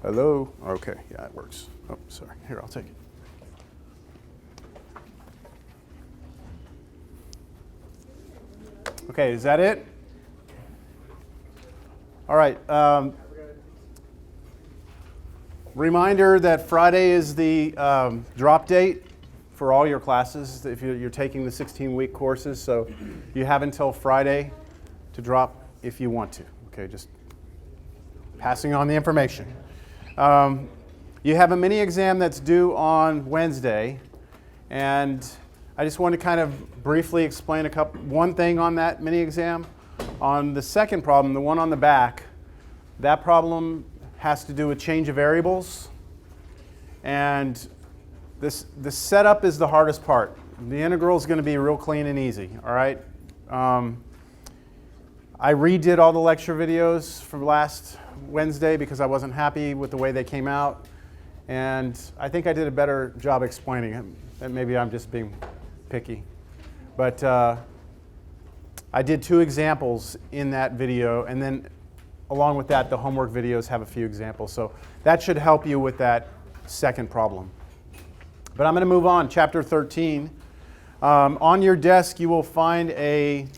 Hello? Okay, yeah, it works. Oh, sorry. Here, I'll take it. Okay, is that it? All right. Reminder that Friday is the drop date for all your classes if you're taking the 16-week courses. So you have until Friday to drop if you want to. Okay, just passing on the information. You have a mini exam that's due on Wednesday, and I just want to kind of briefly explain one thing on that mini exam. On the second problem, the one on the back, that problem has to do with change of variables, and the setup is the hardest part. The integral is going to be real clean and easy, all right? I redid all the lecture videos from last Wednesday because I wasn't happy with the way they came out, and I think I did a better job explaining it. And maybe I'm just being picky. But I did 2 examples in that video, and then along with that, the homework videos have a few examples. So that should help you with that second problem. But I'm going to move on. Chapter 13. On your desk, you will find a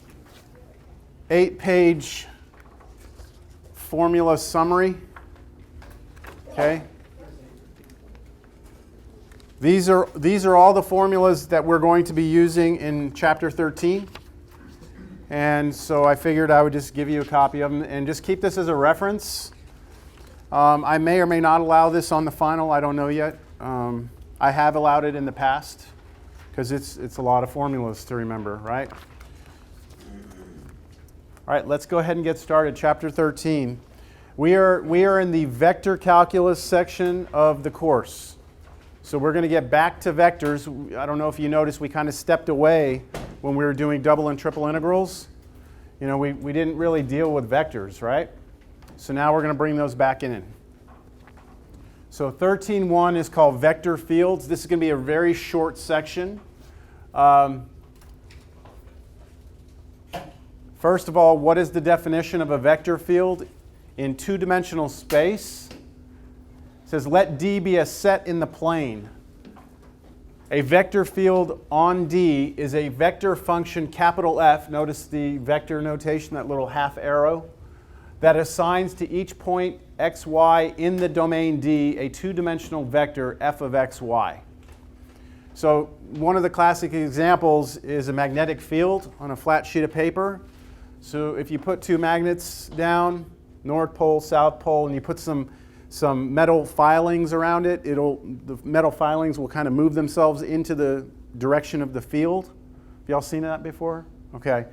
8-page formula summary. Okay. These are all the formulas that we're going to be using in Chapter 13. And so I figured I would just give you a copy of them and just keep this as a reference. I may or may not allow this on the final. I don't know yet. I have allowed it in the past because it's a lot of formulas to remember, right? All right, let's go ahead and get started. Chapter 13. We are in the vector calculus section of the course. So we're going to get back to vectors. I don't know if you noticed, we kind of stepped away when we were doing double and triple integrals. You know, we didn't really deal with vectors, right? So now we're going to bring those back in. So 13.1 is called vector fields. This is going to be a very short section. First of all, what is the definition of a vector field? In 2-dimensional space, it says let D be a set in the plane. A vector field on D is a vector function capital F, notice the vector notation, that little half arrow, that assigns to each point x, y in the domain D a 2-dimensional vector f of x, y. So one of the classic examples is a magnetic field on a flat sheet of paper. So if you put 2 magnets down, North Pole, South Pole, and you put some metal filings around it, the metal filings will kind of move themselves into the direction of the field. Have y'all seen that before? Okay.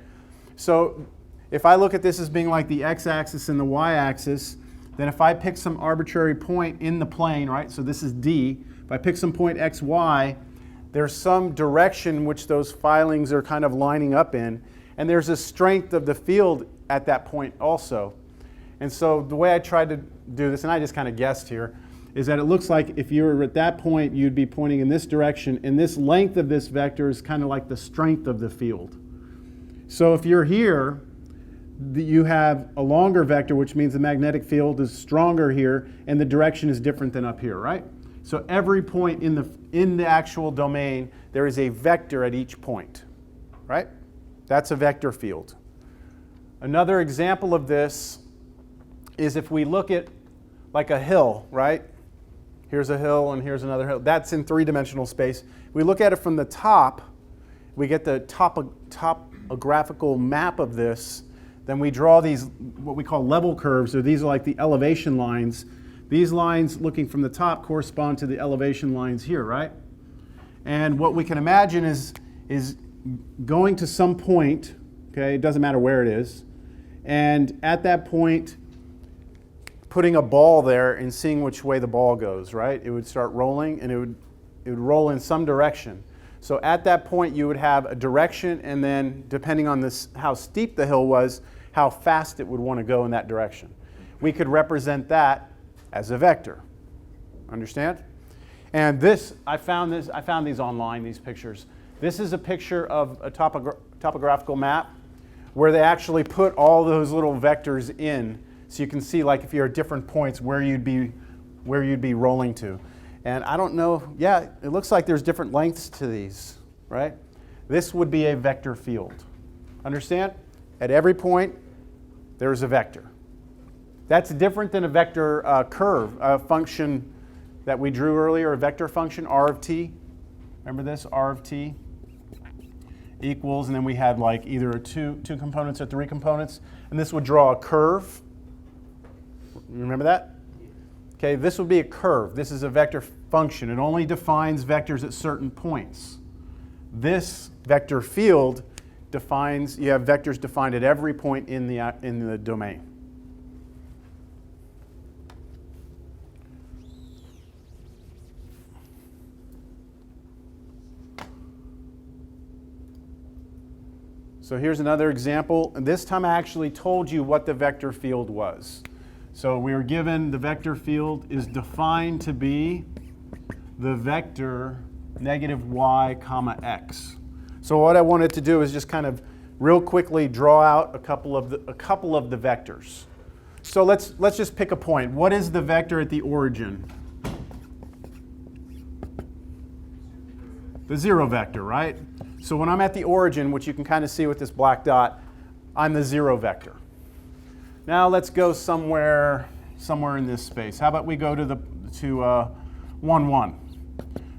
So if I look at this as being like the x-axis and the y-axis, then if I pick some arbitrary point in the plane, right, so this is D, if I pick some point x, y, there's some direction which those filings are kind of lining up in, and there's a strength of the field at that point also. And so the way I tried to do this, and I just kind of guessed here, is that it looks like if you were at that point, you'd be pointing in this direction, and this length of this vector is kind of like the strength of the field. So if you're here, you have a longer vector, which means the magnetic field is stronger here, and the direction is different than up here, right? So every point in the actual domain, there is a vector at each point, right? That's a vector field. Another example of this is if we look at like a hill, right? Here's a hill and here's another hill. That's in 3-dimensional space. We look at it from the top, we get the topographical map of this. Then we draw these, what we call level curves, or these are like the elevation lines. These lines looking from the top correspond to the elevation lines here, right? And what we can imagine is going to some point, okay, it doesn't matter where it is, and at that point, putting a ball there and seeing which way the ball goes, right? It would start rolling, and it would roll in some direction. So at that point, you would have a direction, and then depending on how steep the hill was, how fast it would want to go in that direction. We could represent that as a vector. Understand? And I found these online, these pictures. This is a picture of a topographical map where they actually put all those little vectors in, so you can see, like, if you're at different points, where you'd be where you'd be rolling to. And I don't know, yeah, it looks like there's different lengths to these, right? This would be a vector field. Understand? At every point, there's a vector. That's different than a vector curve, a function that we drew earlier, a vector function, r of t. Remember this, r of t equals, and then we had like either two components or three components, and this would draw a curve. Remember that? Okay, this would be a curve. This is a vector function. It only defines vectors at certain points. This vector field defines, you have vectors defined at every point in the domain. So here's another example. And this time I actually told you what the vector field was. So we were given the vector field is defined to be the vector negative y comma x. So what I wanted to do is just kind of real quickly draw out a couple of the vectors. So let's just pick a point. What is the vector at the origin? The 0 vector, right? So when I'm at the origin, which you can kind of see with this black dot, I'm the 0 vector. Now let's go somewhere in this space. How about we go to 1, 1.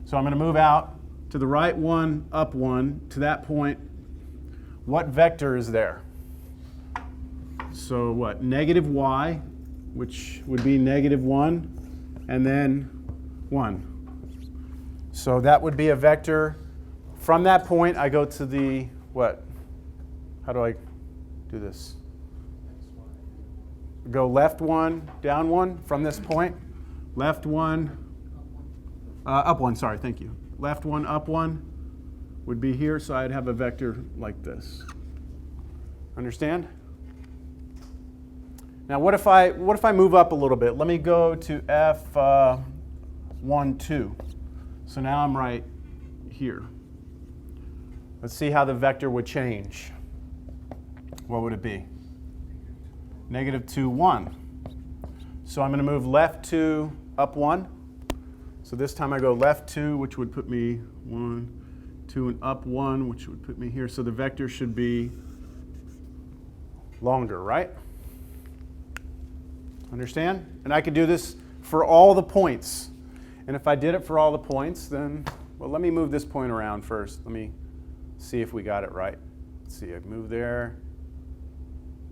So I'm going to move out to the right 1, up 1, to that point. What vector is there? So what? Negative y, which would be negative 1, and then 1. So that would be a vector. From that point, I go to the what? How do I do this? Go left 1, down 1 from this point. Left 1, up 1, sorry, thank you. Left 1, up 1 would be here, so I'd have a vector like this. Understand? Now what if I move up a little bit? Let me go to F1, 2. So now I'm right here. Let's see how the vector would change. What would it be? Negative 2, 1. So I'm going to move left 2, up 1. So this time I go left 2, which would put me 1, 2, and up 1, which would put me here. So the vector should be longer, right? Understand? And I could do this for all the points. And if I did it for all the points, then, well, let me move this point around first. Let me see if we got it right. Let's see, I move there.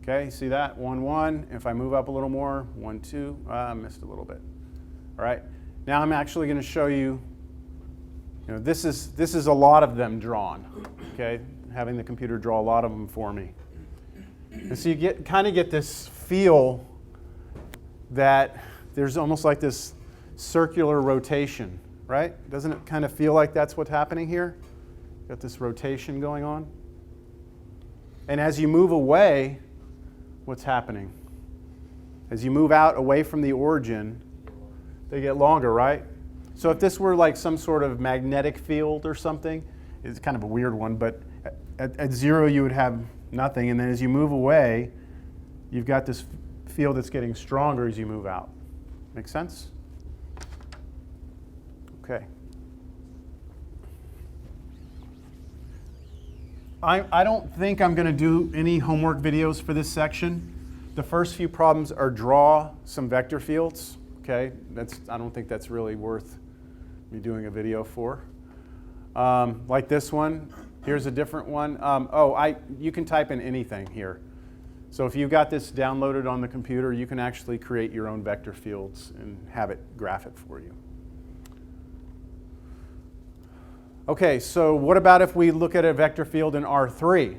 Okay, see that? 1, 1. If I move up a little more, 1, 2. I missed a little bit. All right. Now I'm actually going to show you, this is a lot of them drawn. Okay, having the computer draw a lot of them for me. And so you kind of get this feel that there's almost like this circular rotation, right? Doesn't it kind of feel like that's what's happening here? Got this rotation going on. And as you move away, what's happening? As you move out away from the origin, they get longer, right? So if this were like some sort of magnetic field or something, it's kind of a weird one, but at 0 you would have nothing, and then as you move away, you've got this field that's getting stronger as you move out. Make sense? Okay. I don't think I'm going to do any homework videos for this section. The first few problems are draw some vector fields. Okay, I don't think that's really worth me doing a video for. Like this one, here's a different one. You can type in anything here. So if you've got this downloaded on the computer, you can actually create your own vector fields and have it graph it for you. Okay, so what about if we look at a vector field in R3?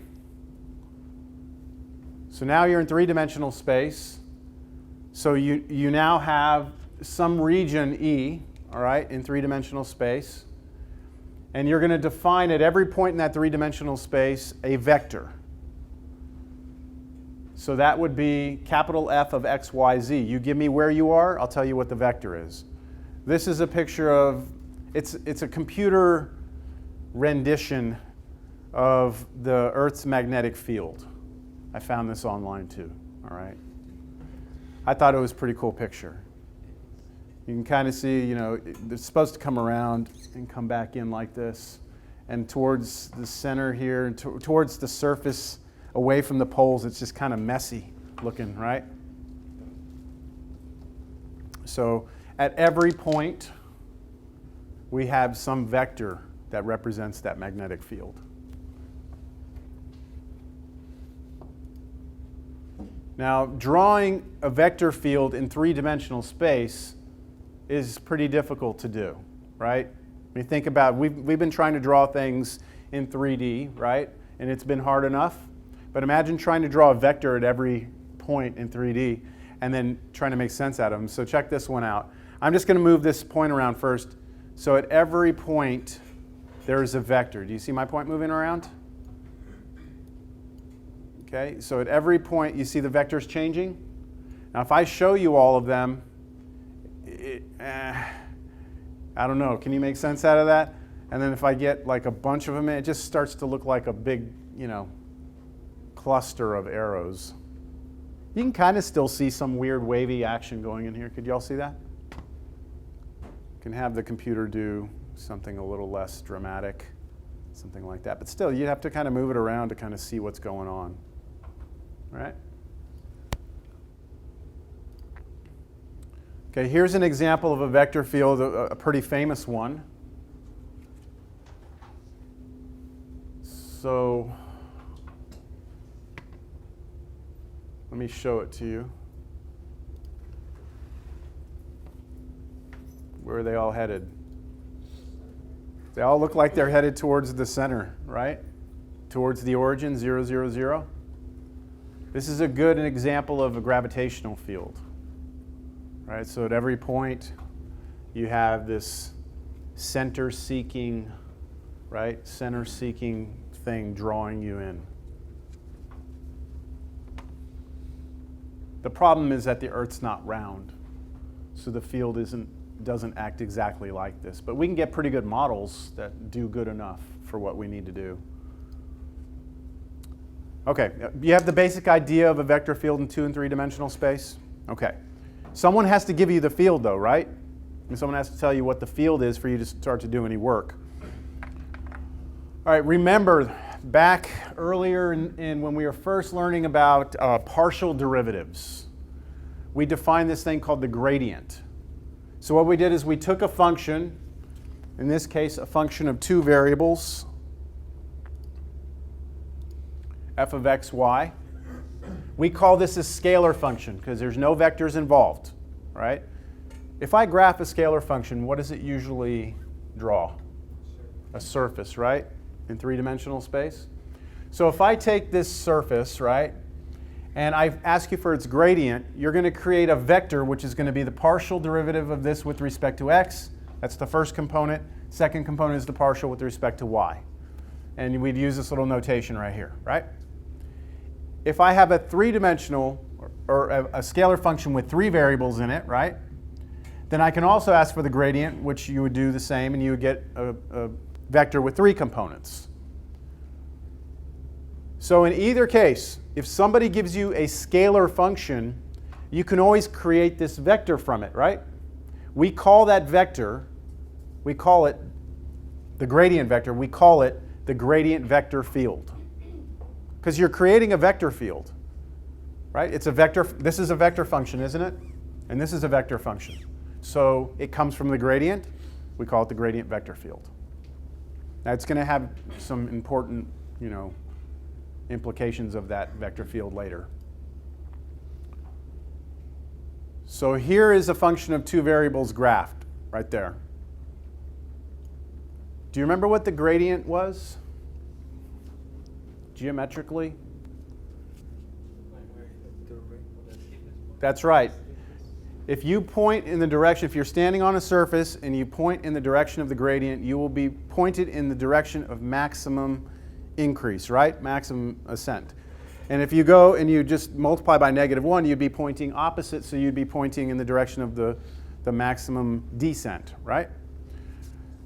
So now you're in three-dimensional space. So you now have some region E, all right, in three-dimensional space. And you're going to define at every point in that three-dimensional space a vector. So that would be capital F of x, y, z. You give me where you are, I'll tell you what the vector is. This is a picture of, it's a computer rendition of the Earth's magnetic field. I found this online too, all right? I thought it was a pretty cool picture. You can kind of see, you know, it's supposed to come around and come back in like this. And towards the center here, and towards the surface, away from the poles, it's just kind of messy looking, right? So at every point, we have some vector that represents that magnetic field. Now, drawing a vector field in three-dimensional space is pretty difficult to do, right? When you think about, we've been trying to draw things in 3D, right? And it's been hard enough. But imagine trying to draw a vector at every point in 3D and then trying to make sense out of them. So check this one out. I'm just going to move this point around first. So at every point, there's a vector. Do you see my point moving around? Okay, so at every point, you see the vectors changing? Now, if I show you all of them, I don't know, can you make sense out of that? And then if I get like a bunch of them, it just starts to look like a big, you know, cluster of arrows. You can kind of still see some weird wavy action going in here. Could you all see that? You can have the computer do something a little less dramatic, something like that. But still, you have to kind of move it around to kind of see what's going on. Right? Okay, here's an example of a vector field, a pretty famous one. So let me show it to you. Where are they all headed? They all look like they're headed towards the center, right? Towards the origin, 0, 0, 0. This is a good example of a gravitational field. Right? So at every point, you have this center-seeking, right? Center-seeking thing drawing you in. The problem is that the Earth's not round, so the field doesn't act exactly like this. But we can get pretty good models that do good enough for what we need to do. Okay, you have the basic idea of a vector field in 2- and 3-dimensional space? Okay. Someone has to give you the field, though, right? And someone has to tell you what the field is for you to start to do any work. All right, remember back earlier in when we were first learning about partial derivatives, we defined this thing called the gradient. So what we did is we took a function, in this case a function of two variables, f of x, y. We call this a scalar function because there's no vectors involved, right? If I graph a scalar function, what does it usually draw? A surface, right? In 3-dimensional space. So if I take this surface, right, and I ask you for its gradient, you're going to create a vector which is going to be the partial derivative of this with respect to x. That's the first component. Second component is the partial with respect to y. And we'd use this little notation right here, right? If I have a 3-dimensional or a scalar function with 3 variables in it, right, then I can also ask for the gradient, which you would do the same, and you would get a vector with 3 components. So in either case, if somebody gives you a scalar function, you can always create this vector from it, right? We call that vector, we call it the gradient vector, we call it the gradient vector field. Because you're creating a vector field, right? It's a vector. This is a vector function, isn't it? And this is a vector function. So it comes from the gradient. We call it the gradient vector field. Now it's going to have some important, you know, implications of that vector field later. So here is a function of 2 variables graphed right there. Do you remember what the gradient was? Geometrically? That's right. If you point in the direction, if you're standing on a surface and you point in the direction of the gradient, you will be pointed in the direction of maximum increase, right? Maximum ascent. And if you go and you just multiply by -1, you'd be pointing opposite, so you'd be pointing in the direction of the maximum descent, right?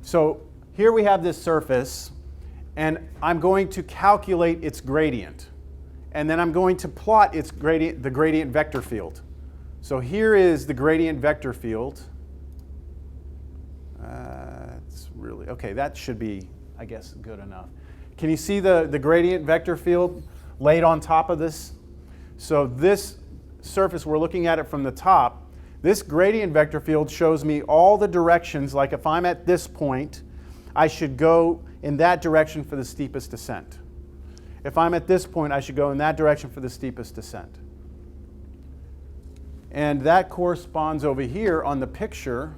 So here we have this surface, and I'm going to calculate its gradient. And then I'm going to plot its gradient, the gradient vector field. So here is the gradient vector field. actually. Okay, that should be, I guess, good enough. Can you see the gradient vector field laid on top of this? So this surface, we're looking at it from the top. This gradient vector field shows me all the directions, like if I'm at this point, I should go in that direction for the steepest descent. If I'm at this point, I should go in that direction for the steepest descent. And that corresponds over here on the picture.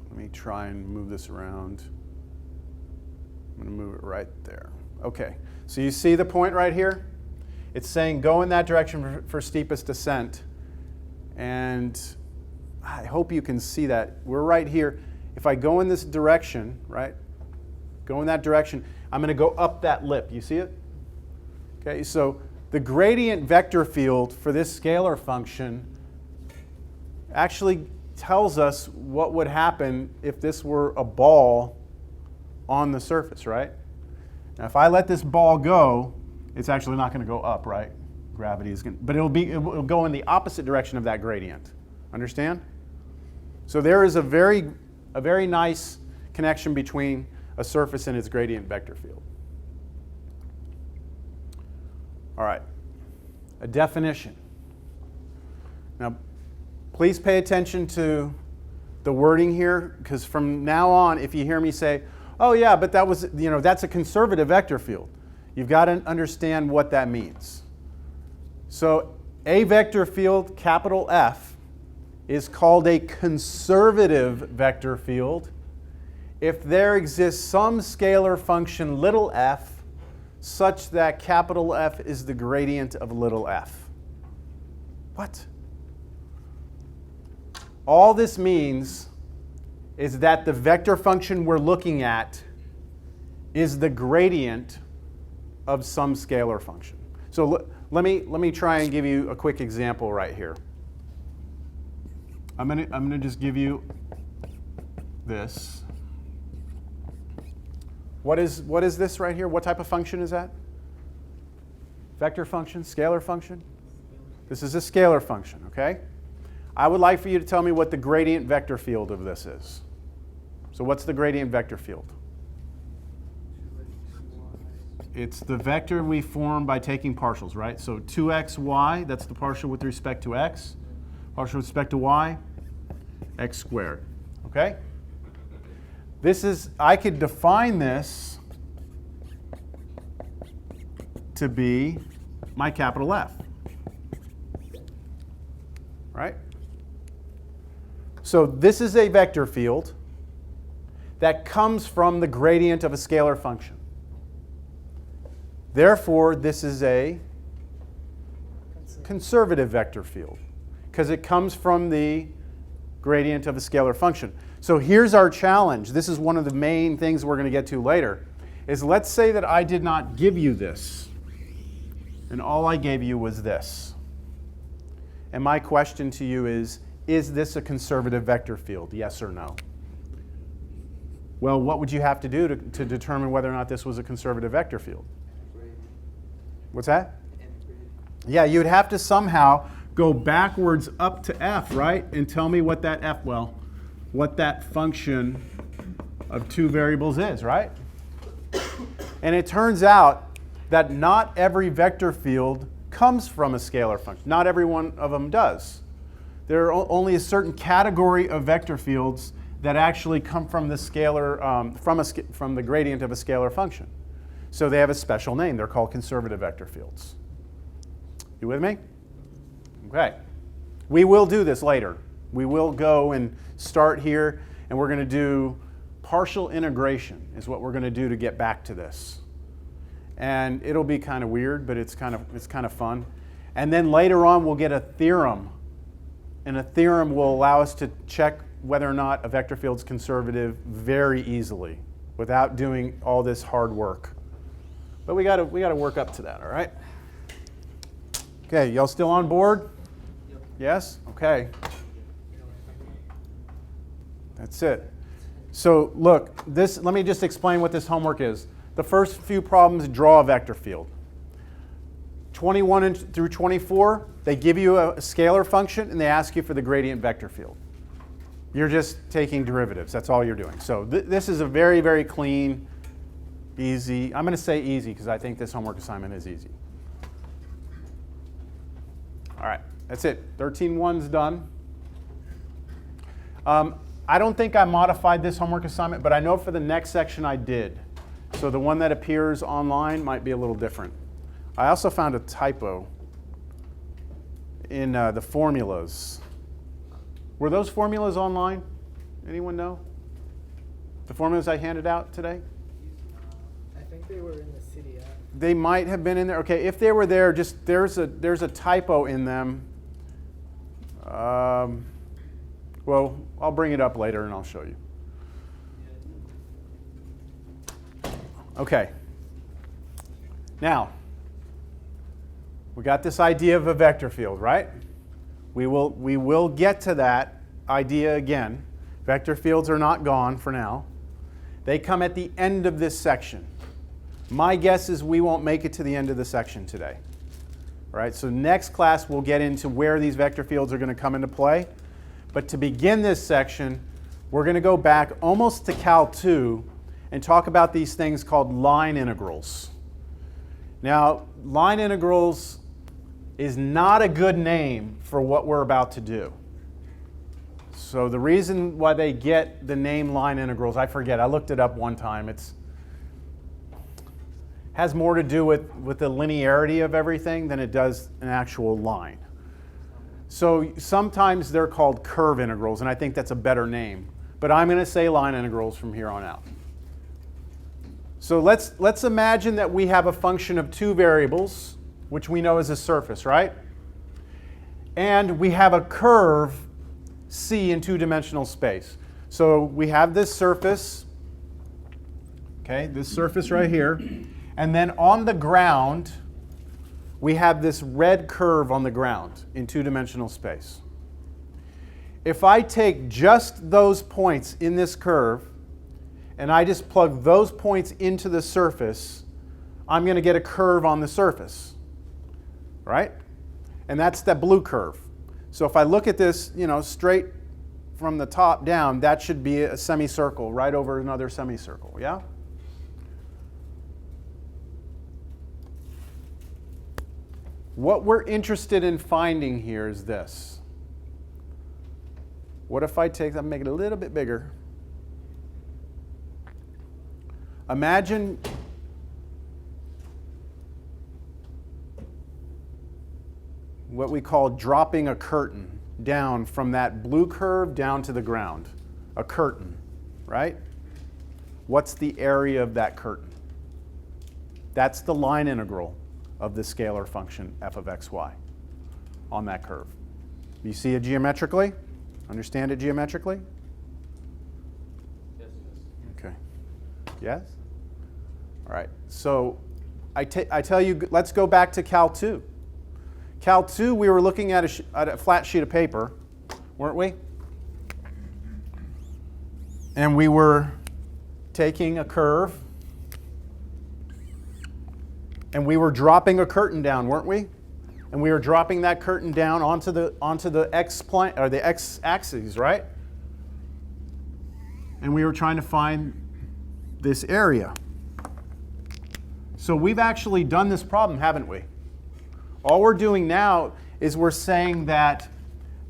Let me try and move this around. I'm going to move it right there. Okay, so you see the point right here? It's saying go in that direction for steepest descent. And I hope you can see that. We're right here. If I go in this direction, right, go in that direction, I'm going to go up that lip. You see it? Okay, so the gradient vector field for this scalar function actually tells us what would happen if this were a ball on the surface, right? Now, if I let this ball go, it's actually not going to go up, right? Gravity is going to, but it'll go in the opposite direction of that gradient. Understand? So there is a very nice connection between a surface and its gradient vector field. All right, a definition. Now, please pay attention to the wording here, because from now on, if you hear me say, oh yeah, but that was, that's a conservative vector field, you've got to understand what that means. So a vector field, capital F, is called a conservative vector field if there exists some scalar function little f such that capital F is the gradient of little f. What? All this means is that the vector function we're looking at is the gradient of some scalar function. So let me try and give you a quick example right here. I'm gonna just give you this. What is this right here? What type of function is that? Vector function, scalar function? This is a scalar function, okay? I would like for you to tell me what the gradient vector field of this is. So what's the gradient vector field? It's the vector we form by taking partials, right? So 2xy, that's the partial with respect to x. Partial with respect to y, x squared, okay? I could define this to be my capital F, right? So this is a vector field that comes from the gradient of a scalar function. Therefore, this is a conservative vector field because it comes from the gradient of a scalar function. So here's our challenge. This is one of the main things we're going to get to later. Is let's say that I did not give you this, and all I gave you was this. And my question to you is this a conservative vector field? Yes or no? Well, what would you have to do to determine whether or not this was a conservative vector field? What's that? Yeah, you'd have to somehow go backwards up to f, right? And tell me what that f, what that function of two variables is, right? And it turns out that not every vector field comes from a scalar function. Not every one of them does. There are only a certain category of vector fields that actually come from the scalar, from the gradient of a scalar function. So they have a special name. They're called conservative vector fields. You with me? Okay. We will do this later. We will go and start here, and we're going to do partial integration is what we're going to do to get back to this. And it'll be kind of weird, but it's kind of fun. And then later on, we'll get a theorem. And a theorem will allow us to check whether or not a vector field's conservative very easily without doing all this hard work. But we got to work up to that, all right? Okay, y'all still on board? Yep. Yes? Okay. That's it. So look, let me just explain what this homework is. The first few problems, draw a vector field. 21 through 24, they give you a scalar function and they ask you for the gradient vector field. You're just taking derivatives. That's all you're doing. So this is a very, very clean, easy. I'm going to say easy because I think this homework assignment is easy. All right, that's it. 13.1's done. I don't think I modified this homework assignment, but I know for the next section I did. So the one that appears online might be a little different. I also found a typo in the formulas. Were those formulas online? Anyone know? The formulas I handed out today? I think they were in the city app. They might have been in there. Okay, if they were there, just there's a typo in them. Well, I'll bring it up later and I'll show you. Okay. Now, we got this idea of a vector field, right? We will get to that idea again. Vector fields are not gone for now. They come at the end of this section. My guess is we won't make it to the end of the section today. All right, so next class we'll get into where these vector fields are going to come into play. But to begin this section, we're going to go back almost to Cal 2 and talk about these things called line integrals. Now, line integrals is not a good name for what we're about to do. So the reason why they get the name line integrals, I forget, I looked it up one time. It has more to do with the linearity of everything than it does an actual line. So sometimes they're called curve integrals, and I think that's a better name. But I'm going to say line integrals from here on out. So let's imagine that we have a function of two variables, which we know is a surface, right? And we have a curve C in two-dimensional space. So we have this surface, okay, this surface right here. And then on the ground, we have this red curve on the ground in two-dimensional space. If I take just those points in this curve, and I just plug those points into the surface, I'm going to get a curve on the surface. Right? And that's that blue curve. So if I look at this, straight from the top down, that should be a semicircle right over another semicircle, yeah? What we're interested in finding here is this. What if I make it a little bit bigger. Imagine what we call dropping a curtain down from that blue curve down to the ground. A curtain, right? What's the area of that curtain? That's the line integral of the scalar function f of xy on that curve. You see it geometrically? Understand it geometrically? Yes. Okay. Yes? All right. So I tell you, let's go back to Cal 2. Cal 2, we were looking at a flat sheet of paper, weren't we? And we were taking a curve, and we were dropping a curtain down, weren't we? And we were dropping that curtain down onto the x-plane or the x-axis, right? And we were trying to find this area. So we've actually done this problem, haven't we? All we're doing now is we're saying that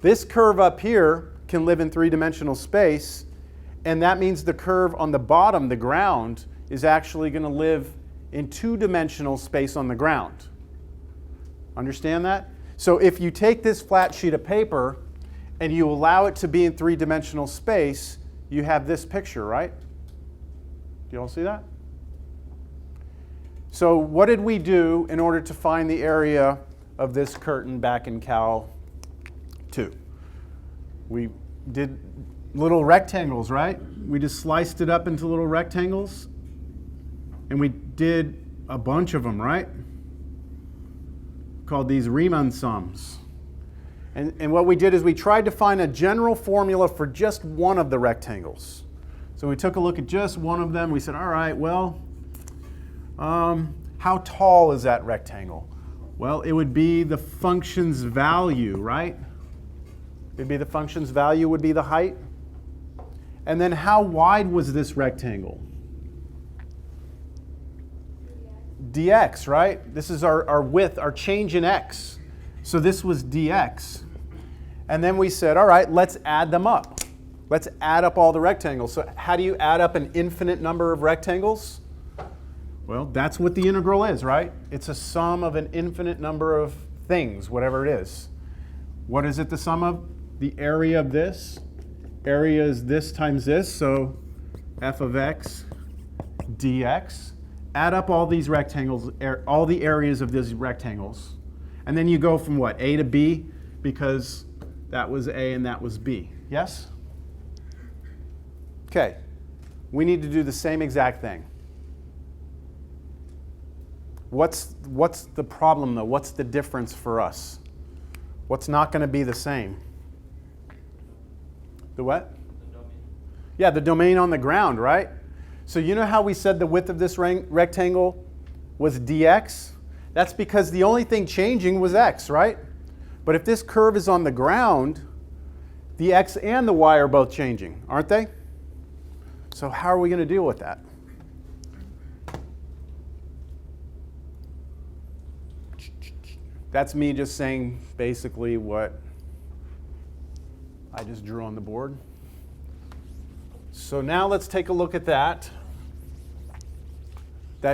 this curve up here can live in three-dimensional space, and that means the curve on the bottom, the ground, is actually going to live in two-dimensional space on the ground. Understand that? So if you take this flat sheet of paper and you allow it to be in three-dimensional space, you have this picture, right? Do you all see that? So what did we do in order to find the area of this curtain back in Cal 2? We did little rectangles, right? We just sliced it up into little rectangles. And we did a bunch of them, right? Called these Riemann sums. And what we did is we tried to find a general formula for just one of the rectangles. So we took a look at just one of them. We said, all right, well, how tall is that rectangle? Well, it would be the function's value, right? It'd be the function's value would be the height. And then how wide was this rectangle? Dx, right? This is our width, our change in x. So this was dx. And then we said, all right, let's add them up. Let's add up all the rectangles. So how do you add up an infinite number of rectangles? Well, that's what the integral is, right? It's a sum of an infinite number of things, whatever it is. What is it the sum of? The area of this. Area is this times this, so f of x dx. Add up all these rectangles, all the areas of these rectangles. And then you go from what? A to B, because that was A and that was B. Yes? Okay. We need to do the same exact thing. What's the problem, though? What's the difference for us? What's not going to be the same? The what? The domain. Yeah, the domain on the ground, right? So you know how we said the width of this rectangle was dx? That's because the only thing changing was x, right? But if this curve is on the ground, the x and the y are both changing, aren't they? So how are we going to deal with that? That's me just saying basically what I just drew on the board. So now let's take a look at that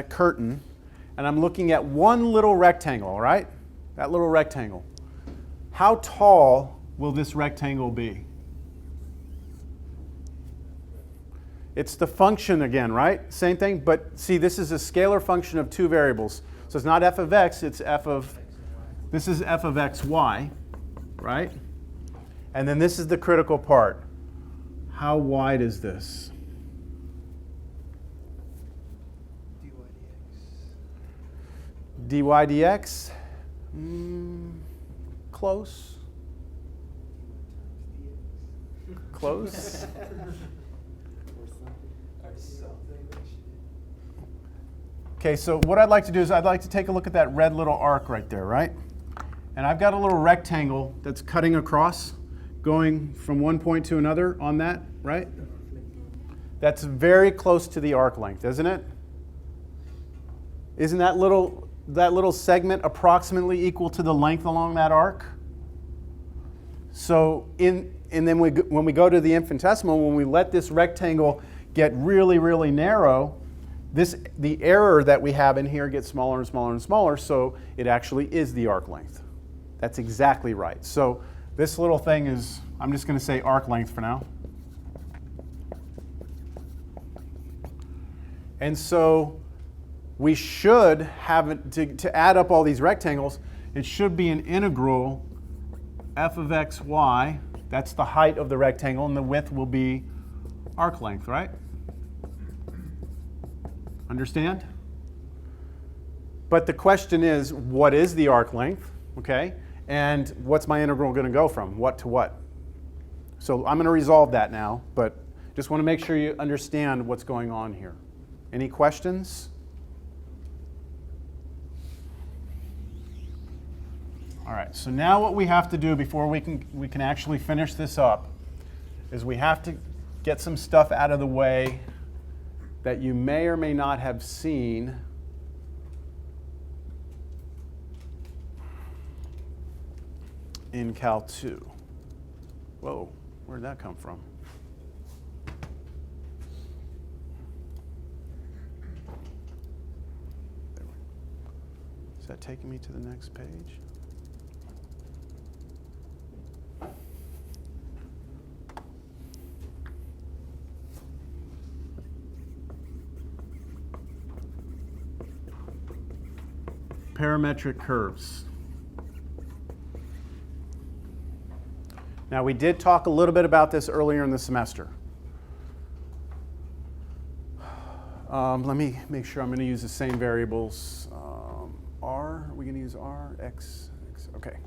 curtain, and I'm looking at one little rectangle, all right? That little rectangle. How tall will this rectangle be? It's the function again, right? Same thing, but see, this is a scalar function of two variables. So it's not f of x, it's this is f of xy, right? And then this is the critical part. How wide is this? dy dx. Close. Close. Okay, so what I'd like to do is I'd like to take a look at that red little arc right there, right? And I've got a little rectangle that's cutting across, going from one point to another on that, right? That's very close to the arc length, isn't it? Isn't that little segment approximately equal to the length along that arc? So and then when we go to the infinitesimal, when we let this rectangle get really, really narrow, the error that we have in here gets smaller and smaller and smaller, so it actually is the arc length. That's exactly right. So this little thing is, I'm just going to say arc length for now. And so we should have it, to add up all these rectangles, it should be an integral f of xy. That's the height of the rectangle, and the width will be arc length, right? Understand? But the question is, what is the arc length? Okay? And what's my integral going to go from? What to what? So I'm going to resolve that now, but just want to make sure you understand what's going on here. Any questions? All right, so now what we have to do before we can actually finish this up is we have to get some stuff out of the way that you may or may not have seen in Cal 2. Whoa, where'd that come from? Is that taking me to the next page? Parametric curves. Now, we did talk a little bit about this earlier in the semester. Let me make sure I'm going to use the same variables. R, are we going to use R, X, okay.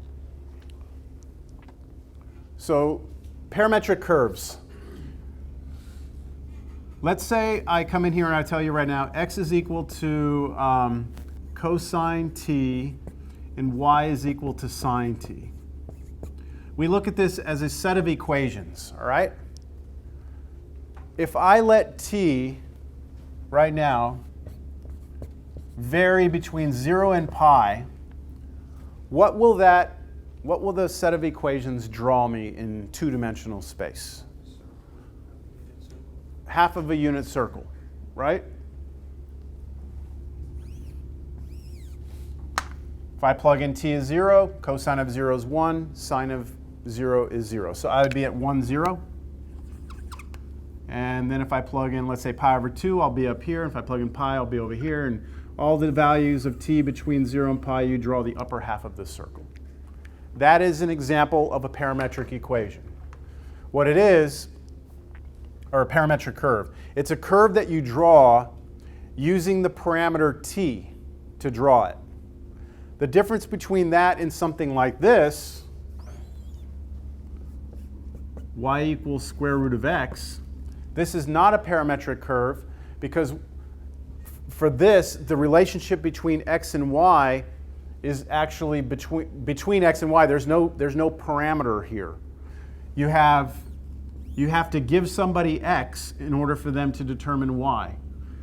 So, parametric curves. Let's say I come in here and I tell you right now, X is equal to cosine t and y is equal to sine t. We look at this as a set of equations, all right? if I let t right now vary between 0 and pi, what will the set of equations draw me in two-dimensional space? Half of a unit circle, right? If I plug in t is 0, cosine of 0 is 1, sine of 0 is 0. So I would be at 1, 0. And then if I plug in, let's say, pi over 2, I'll be up here. And if I plug in pi, I'll be over here. And all the values of t between 0 and pi, you draw the upper half of this circle. That is an example of a parametric equation. What it is, or a parametric curve, it's a curve that you draw using the parameter t to draw it. The difference between that and something like this, y equals square root of x, this is not a parametric curve because for this, the relationship between x and y is actually between x and y. There's no parameter here. You have to give somebody x in order for them to determine y,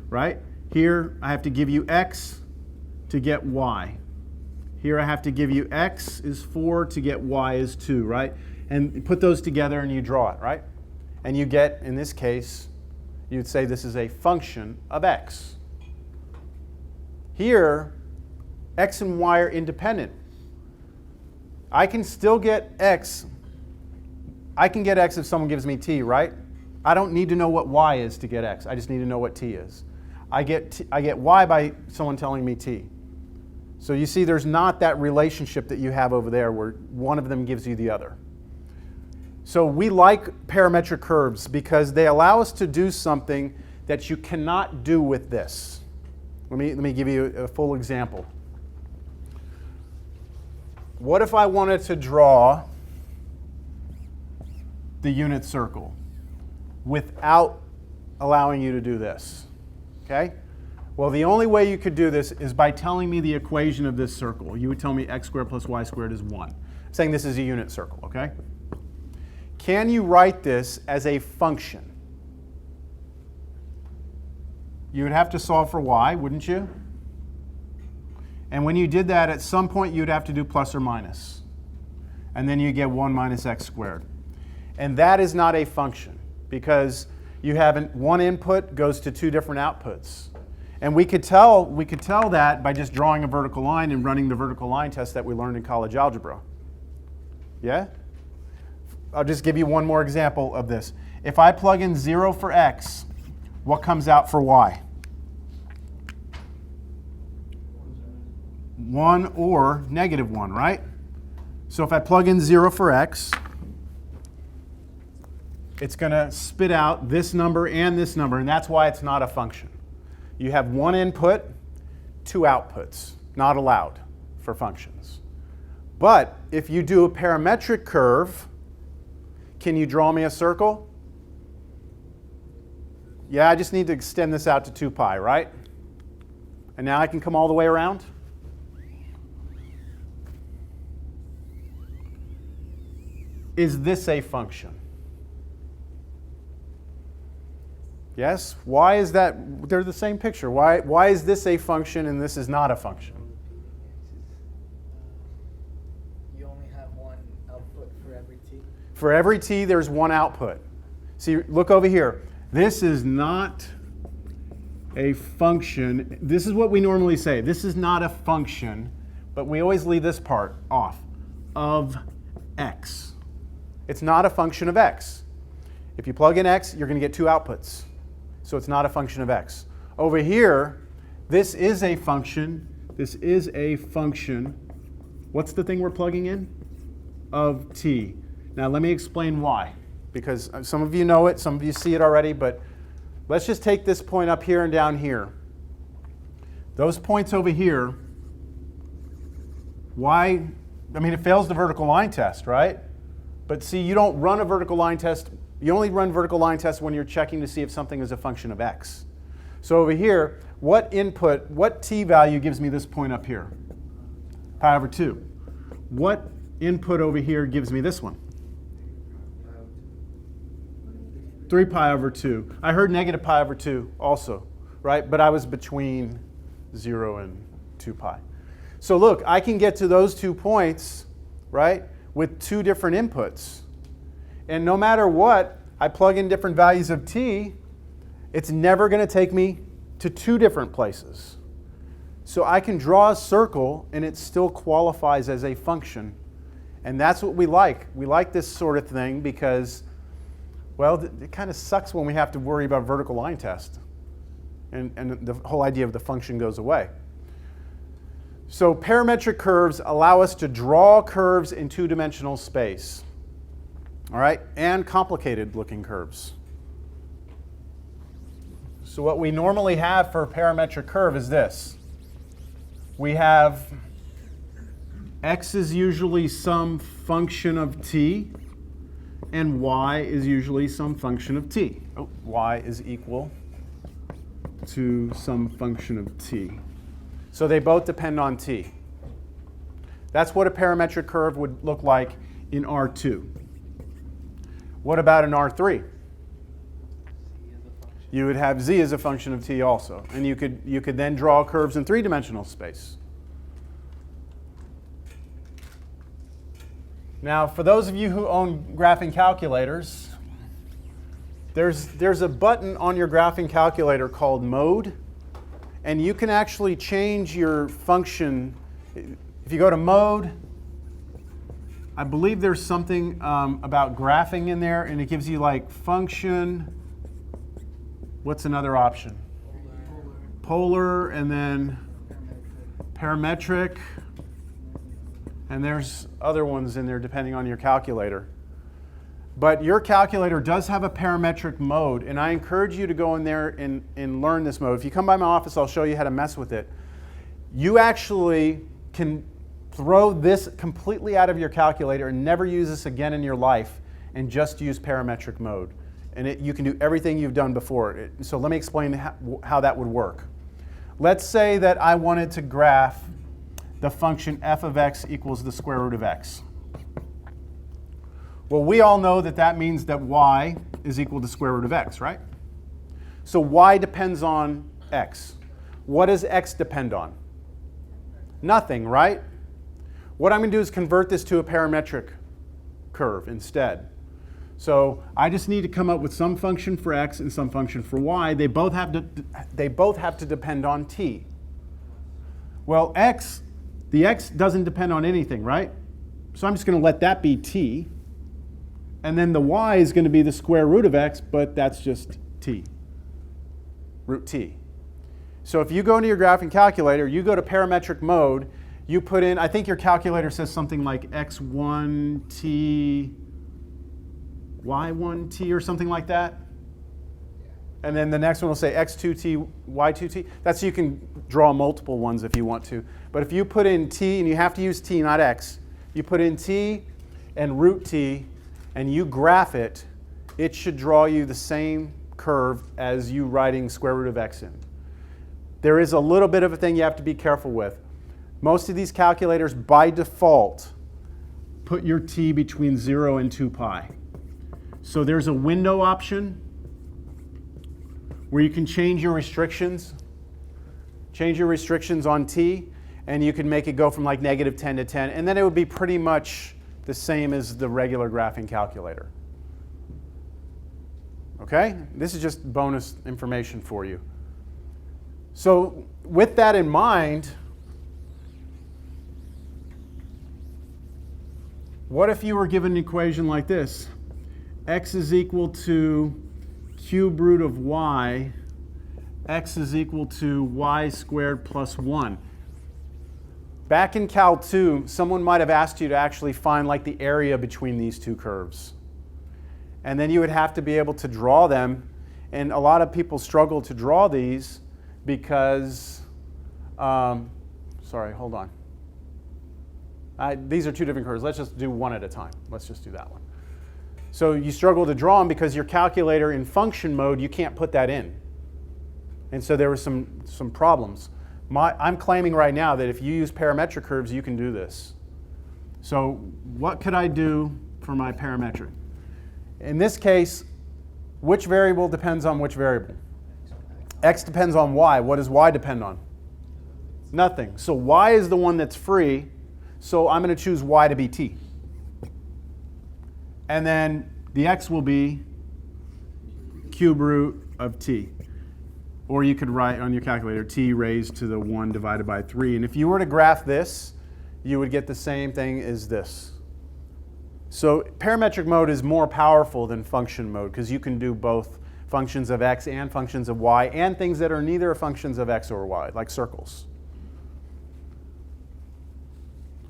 right? Here I have to give you x to get y. Here I have to give you x is 4 to get y is 2, right? And put those together and you draw it, right? And you get, in this case, you'd say this is a function of x. Here, x and y are independent. I can still get x. I can get x if someone gives me t, right? I don't need to know what y is to get x. I just need to know what t is. I get y by someone telling me t. So you see there's not that relationship that you have over there where one of them gives you the other. So we like parametric curves because they allow us to do something that you cannot do with this. Let me give you a full example. What if I wanted to draw the unit circle without allowing you to do this? Okay? Well, the only way you could do this is by telling me the equation of this circle. You would tell me x squared plus y squared is 1. I'm saying this is a unit circle, okay? Can you write this as a function? You would have to solve for y, wouldn't you? And when you did that, at some point you'd have to do plus or minus. And then you get 1 minus x squared. And that is not a function because you have one input goes to two different outputs. And we could tell that by just drawing a vertical line and running the vertical line test that we learned in college algebra. Yeah? I'll just give you one more example of this. If I plug in 0 for x, what comes out for y? 1 or negative 1, right? So if I plug in 0 for x, it's going to spit out this number, and that's why it's not a function. You have one input, two outputs, not allowed for functions. But if you do a parametric curve, can you draw me a circle? Yeah, I just need to extend this out to 2 pi, right? And now I can come all the way around? Is this a function? Yes? Why is that? They're the same picture. Why is this a function and this is not a function? You only have one output for every t. For every t, there's one output. See, look over here. This is not a function. This is what we normally say. This is not a function, but we always leave this part off, of x. It's not a function of x. If you plug in x, you're going to get two outputs. So it's not a function of x. Over here, this is a function. This is a function. What's the thing we're plugging in? Of t. Now let me explain why. Because some of you know it, some of you see it already, but let's just take this point up here and down here. Those points over here, why? I mean, it fails the vertical line test, right? But see, you don't run a vertical line test. You only run vertical line tests when you're checking to see if something is a function of x. So over here, what t value gives me this point up here? Pi over 2. What input over here gives me this one? 3 pi over 2. I heard negative pi over 2 also, right? But I was between 0 and 2 pi. So look, I can get to those 2 points, right, with 2 different inputs. And no matter what, I plug in different values of t, it's never going to take me to 2 different places. So I can draw a circle and it still qualifies as a function. And that's what we like. We like this sort of thing because, well, it kind of sucks when we have to worry about vertical line test. And the whole idea of the function goes away. So parametric curves allow us to draw curves in 2-dimensional space. All right, and complicated looking curves. So what we normally have for a parametric curve is this. We have x is usually some function of t, and y is usually some function of t. Oh, y is equal to some function of t. So they both depend on t. That's what a parametric curve would look like in R2. What about in R3? You would have z as a function of t also. And you could then draw curves in 3-dimensional space. Now, for those of you who own graphing calculators, there's a button on your graphing calculator called Mode. And you can actually change your function. If you go to Mode, I believe there's something about graphing in there, and it gives you like function. What's another option? Polar, and then parametric. And there's other ones in there depending on your calculator. But your calculator does have a parametric mode, and I encourage you to go in there and learn this mode. If you come by my office, I'll show you how to mess with it. You actually can throw this completely out of your calculator and never use this again in your life and just use parametric mode. And you can do everything you've done before. So let me explain how that would work. Let's say that I wanted to graph the function f of x equals the square root of x. Well, we all know that that means that y is equal to square root of x, right? So y depends on x. What does x depend on? Nothing, right? What I'm going to do is convert this to a parametric curve instead. So I just need to come up with some function for x and some function for y. They both have to depend on t. Well, the x doesn't depend on anything, right? So I'm just going to let that be t. And then the y is going to be the square root of x, but that's just t, root t. So if you go into your graphing calculator, you go to parametric mode, you put in, I think your calculator says something like x1t, y1t, or something like that. And then the next one will say x2t, y2t. That's so you can draw multiple ones if you want to. But if you put in t, and you have to use t, not x, you put in t and root t, and you graph it, it should draw you the same curve as you writing square root of x in. There is a little bit of a thing you have to be careful with. Most of these calculators, by default, put your t between 0 and 2 pi. So there's a window option where you can change your restrictions. Change your restrictions on t, and you can make it go from like -10 to 10, and then it would be pretty much the same as the regular graphing calculator. Okay? This is just bonus information for you. So with that in mind, what if you were given an equation like this? X is equal to cube root of y, x is equal to y squared plus 1. Back in Cal 2, someone might have asked you to actually find like the area between these two curves. And then you would have to be able to draw them. And a lot of people struggle to draw these because, sorry, hold on. These are two different curves. Let's just do one at a time. Let's just do that one. So you struggle to draw them because your calculator in function mode, you can't put that in. And so there were some problems. I'm claiming right now that if you use parametric curves, you can do this. So what could I do for my parametric? In this case, Which variable depends on which variable? X depends on y. What does y depend on? Nothing. So y is the one that's free, so I'm going to choose y to be t. And then the x will be cube root of t. Or you could write on your calculator t raised to the 1 divided by 3. And if you were to graph this, you would get the same thing as this. So parametric mode is more powerful than function mode because you can do both functions of x and functions of y and things that are neither functions of x or y, like circles.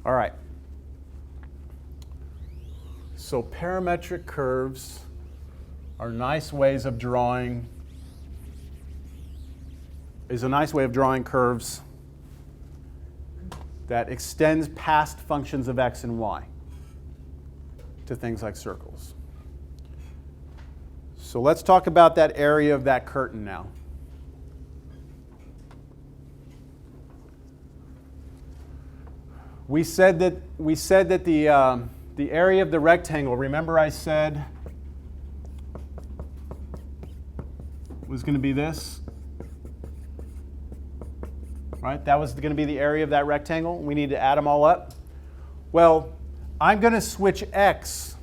All right. So parametric curves are nice ways of drawing, is a nice way of drawing curves that extends past functions of x and y to things like circles. So let's talk about that area of that curtain now. We said that the area of the rectangle, remember I said was going to be this? Right? That was going to be the area of that rectangle. We need to add them all up. Well, I'm going to switch x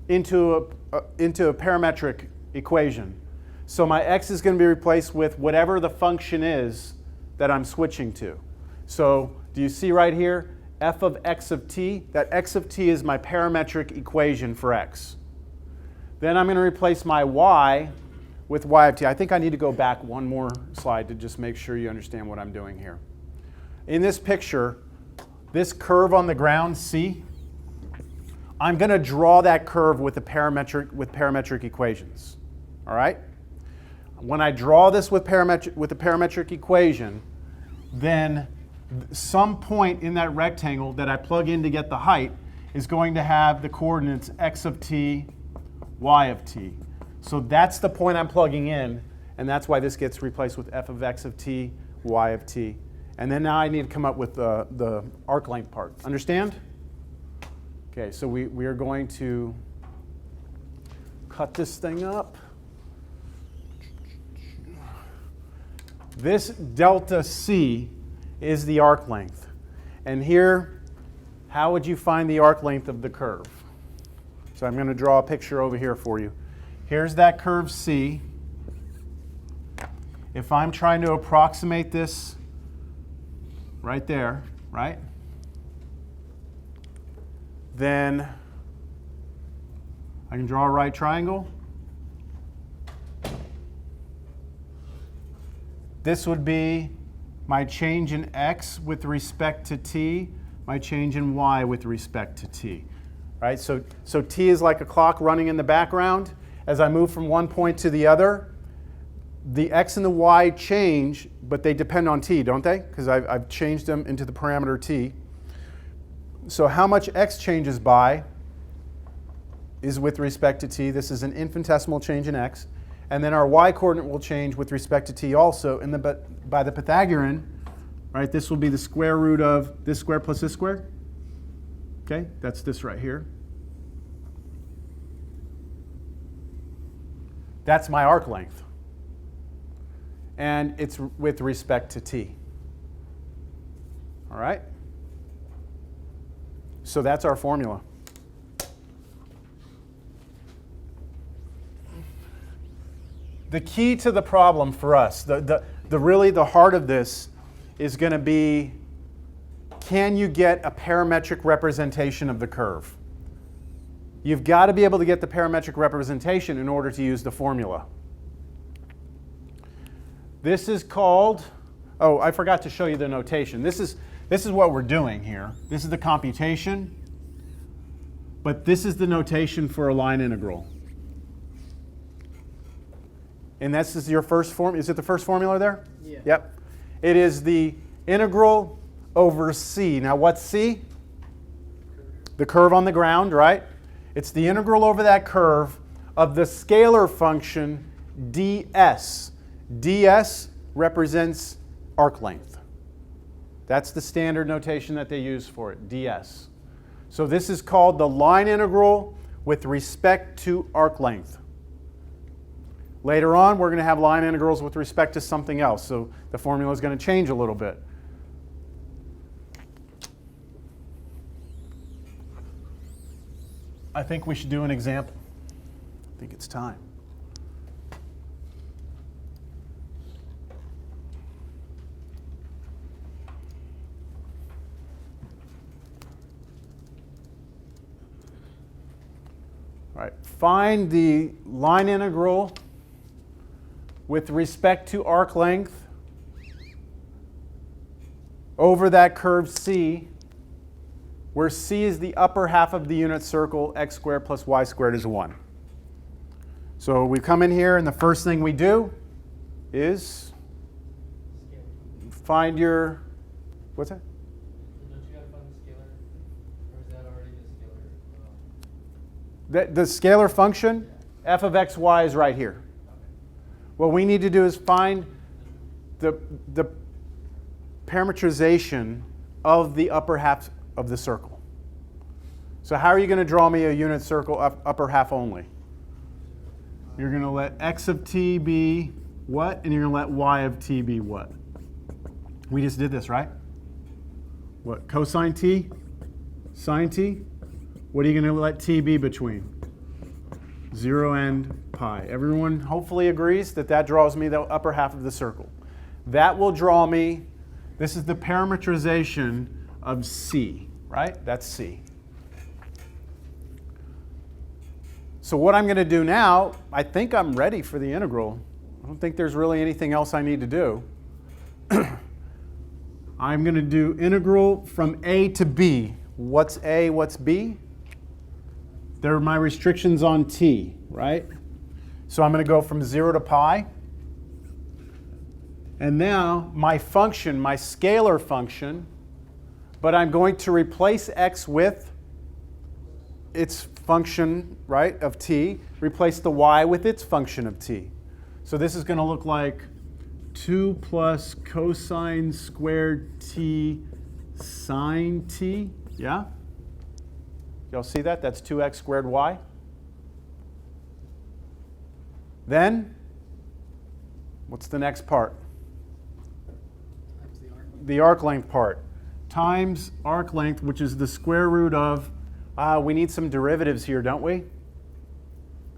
into a parametric equation. So my x is going to be replaced with whatever the function is that I'm switching to. So do you see right here, f of x of t? That x of t is my parametric equation for x. Then I'm going to replace my y with y of t. I think I need to go back one more slide to just make sure you understand what I'm doing here. In this picture, this curve on the ground, C, I'm going to draw that curve with parametric equations. All right? When I draw this with a parametric equation, then some point in that rectangle that I plug in to get the height is going to have the coordinates x of t, y of t. So that's the point I'm plugging in, and that's why this gets replaced with f of x of t, y of t. And then now I need to come up with the arc length part. Understand? Okay, so we are going to cut this thing up. This delta c is the arc length. And here, how would you find the arc length of the curve? So I'm going to draw a picture over here for you. Here's that curve C. If I'm trying to approximate this right there, right? Then I can draw a right triangle. This would be my change in x with respect to t, my change in y with respect to t. Right? So t is like a clock running in the background. As I move from one point to the other, the x and the y change, but they depend on t, don't they? Because I've changed them into the parameter t. So how much x changes by is with respect to t. This is an infinitesimal change in x. And then our y coordinate will change with respect to t also. And by the Pythagorean, right, this will be the square root of this square plus this square. Okay, that's this right here. That's my arc length. And it's with respect to t. All right? So that's our formula. The key to the problem for us, really the heart of this is going to be, can you get a parametric representation of the curve? You've got to be able to get the parametric representation in order to use the formula. This is called, oh, I forgot to show you the notation. This is what we're doing here. This is the computation, but this is the notation for a line integral. And this is your first form. Is it the first formula there? Yeah. Yep. It is the integral over c. Now what's c? The curve on the ground, right? It's the integral over that curve of the scalar function ds. ds represents arc length. That's the standard notation that they use for it, ds. So this is called the line integral with respect to arc length. Later on, we're going to have line integrals with respect to something else, so the formula is going to change a little bit. I think we should do an example. I think it's time. All right, find the line integral with respect to arc length over that curve C, where C is the upper half of the unit circle, x squared plus y squared is 1. So we come in here, and the first thing we do is find your, what's that? Don't you gotta find the scalar? Or is that already the scalar? The scalar function, f of x, y, is right here. What we need to do is find the parametrization of the upper half of the circle. So how are you going to draw me a unit circle upper half only? You're going to let x of t be what? And you're going to let y of t be what? We just did this, right? What? Cosine t? Sine t? What are you going to let t be between? 0 and pi. Everyone hopefully agrees that that draws me the upper half of the circle. That will draw me, this is the parametrization of C, right? That's C. So what I'm going to do now, I think I'm ready for the integral. I don't think there's really anything else I need to do. I'm going to do integral from A to B. What's A, what's B? They're my restrictions on t, right? So I'm going to go from 0 to pi. And now my function, my scalar function, but I'm going to replace x with its function, right, of t, replace the y with its function of t. So this is going to look like 2 plus cosine squared t sine t, yeah? Y'all see that? That's 2x squared y. Then, what's the next part? The arc length part. Times arc length, which is the square root of, we need some derivatives here, don't we?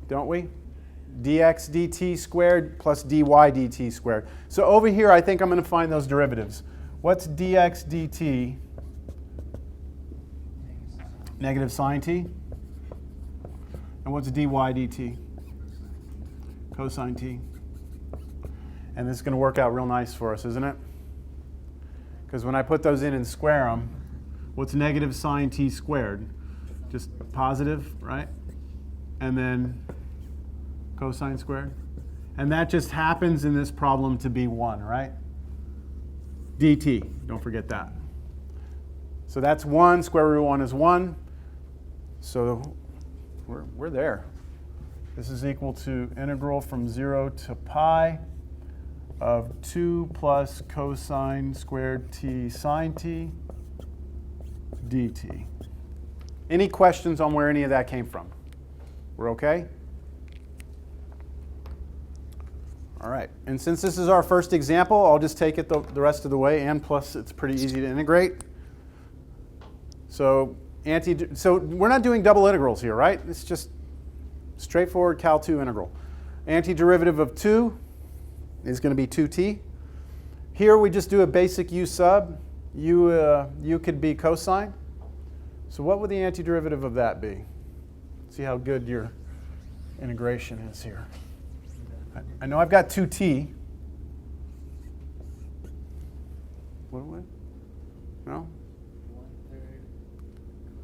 Don't we? dx dt squared plus dy dt squared. So over here, I think I'm going to find those derivatives. What's dx dt? Negative sine t. And what's dy dt? Cosine t. And this is going to work out real nice for us, isn't it? Because when I put those in and square them, what's negative sine t squared? Just positive, right? And then cosine squared. And that just happens in this problem to be 1, right? dt, don't forget that. So that's 1, square root 1 is 1. So we're there. This is equal to integral from 0 to pi of 2 plus cosine squared t sine t dt. Any questions on where any of that came from? We're okay? All right. And since this is our first example, I'll just take it the rest of the way, and plus it's pretty easy to integrate. So we're not doing double integrals here, right? It's just straightforward Cal 2 integral. Antiderivative of 2 is going to be 2t. Here we just do a basic u sub. U could be cosine. So what would the antiderivative of that be? See how good your integration is here. I know I've got 2t. What? No?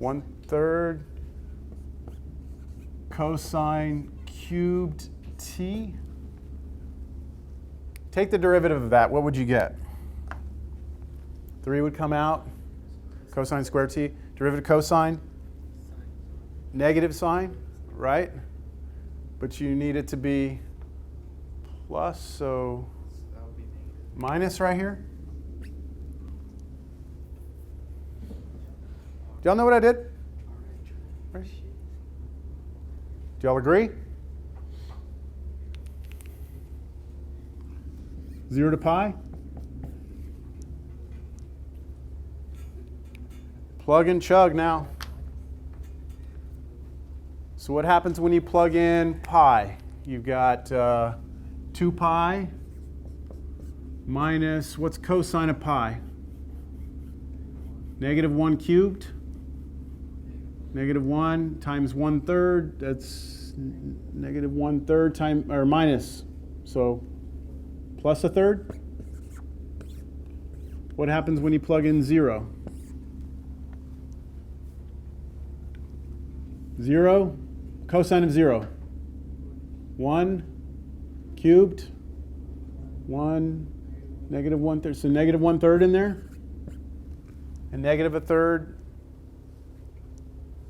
1/3 cosine cubed t. Take the derivative of that. What would you get? 3 would come out. Cosine squared t. Derivative cosine? Negative sine, right? But you need it to be plus, so minus right here. Do y'all know what I did? Do y'all agree? 0 to pi. Plug and chug now. So what happens when you plug in pi? You've got 2 pi minus, what's cosine of pi? Negative 1 cubed. Negative 1 times 1/3, that's negative 1/3 times, or minus, so plus 1/3. What happens when you plug in 0? 0, cosine of 0. 1 cubed, 1, negative 1/3, so negative 1/3 in there. And negative 1/3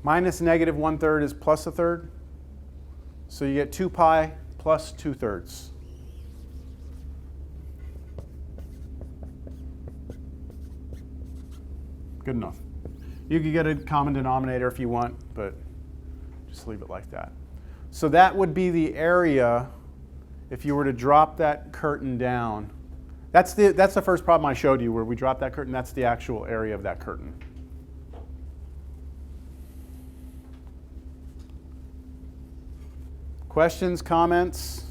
minus negative 1/3 is plus 1/3. So you get 2 pi plus 2/3. Good enough. You could get a common denominator if you want, but just leave it like that. So that would be the area if you were to drop that curtain down. That's the first problem I showed you where we dropped that curtain. That's the actual area of that curtain. Questions, comments?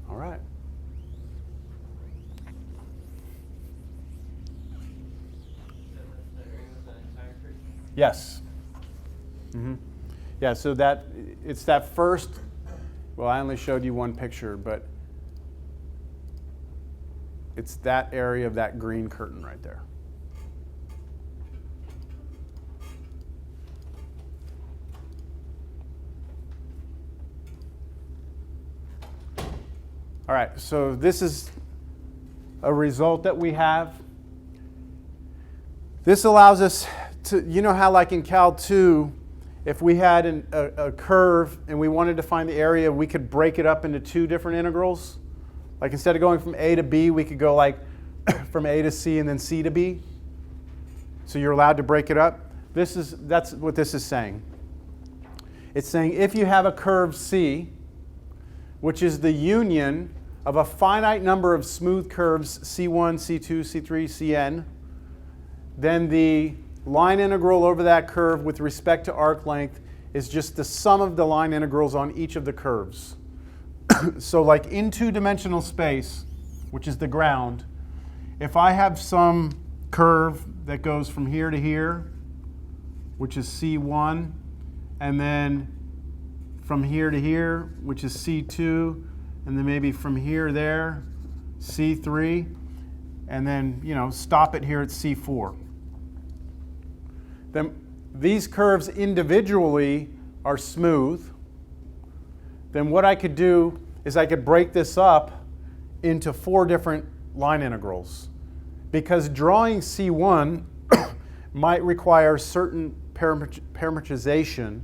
All right. Yes. Mm-hmm. Yeah, so it's that first, well, I only showed you one picture, but it's that area of that green curtain right there. All right, so this is a result that we have. This allows us to, you know how like in Cal 2, if we had a curve and we wanted to find the area, we could break it up into 2 different integrals. Like instead of going from A to B, we could go like from A to C and then C to B. So you're allowed to break it up. That's what this is saying. It's saying if you have a curve C, which is the union of a finite number of smooth curves C1, C2, C3, Cn, then the line integral over that curve with respect to arc length is just the sum of the line integrals on each of the curves. So like in 2-dimensional space, which is the ground, if I have some curve that goes from here to here, which is C1, and then from here to here, which is C2, and then maybe from here to there, C3, and then stop it here at C4. Then these curves individually are smooth. Then what I could do is I could break this up into 4 different line integrals. Because drawing C1 might require certain parametrization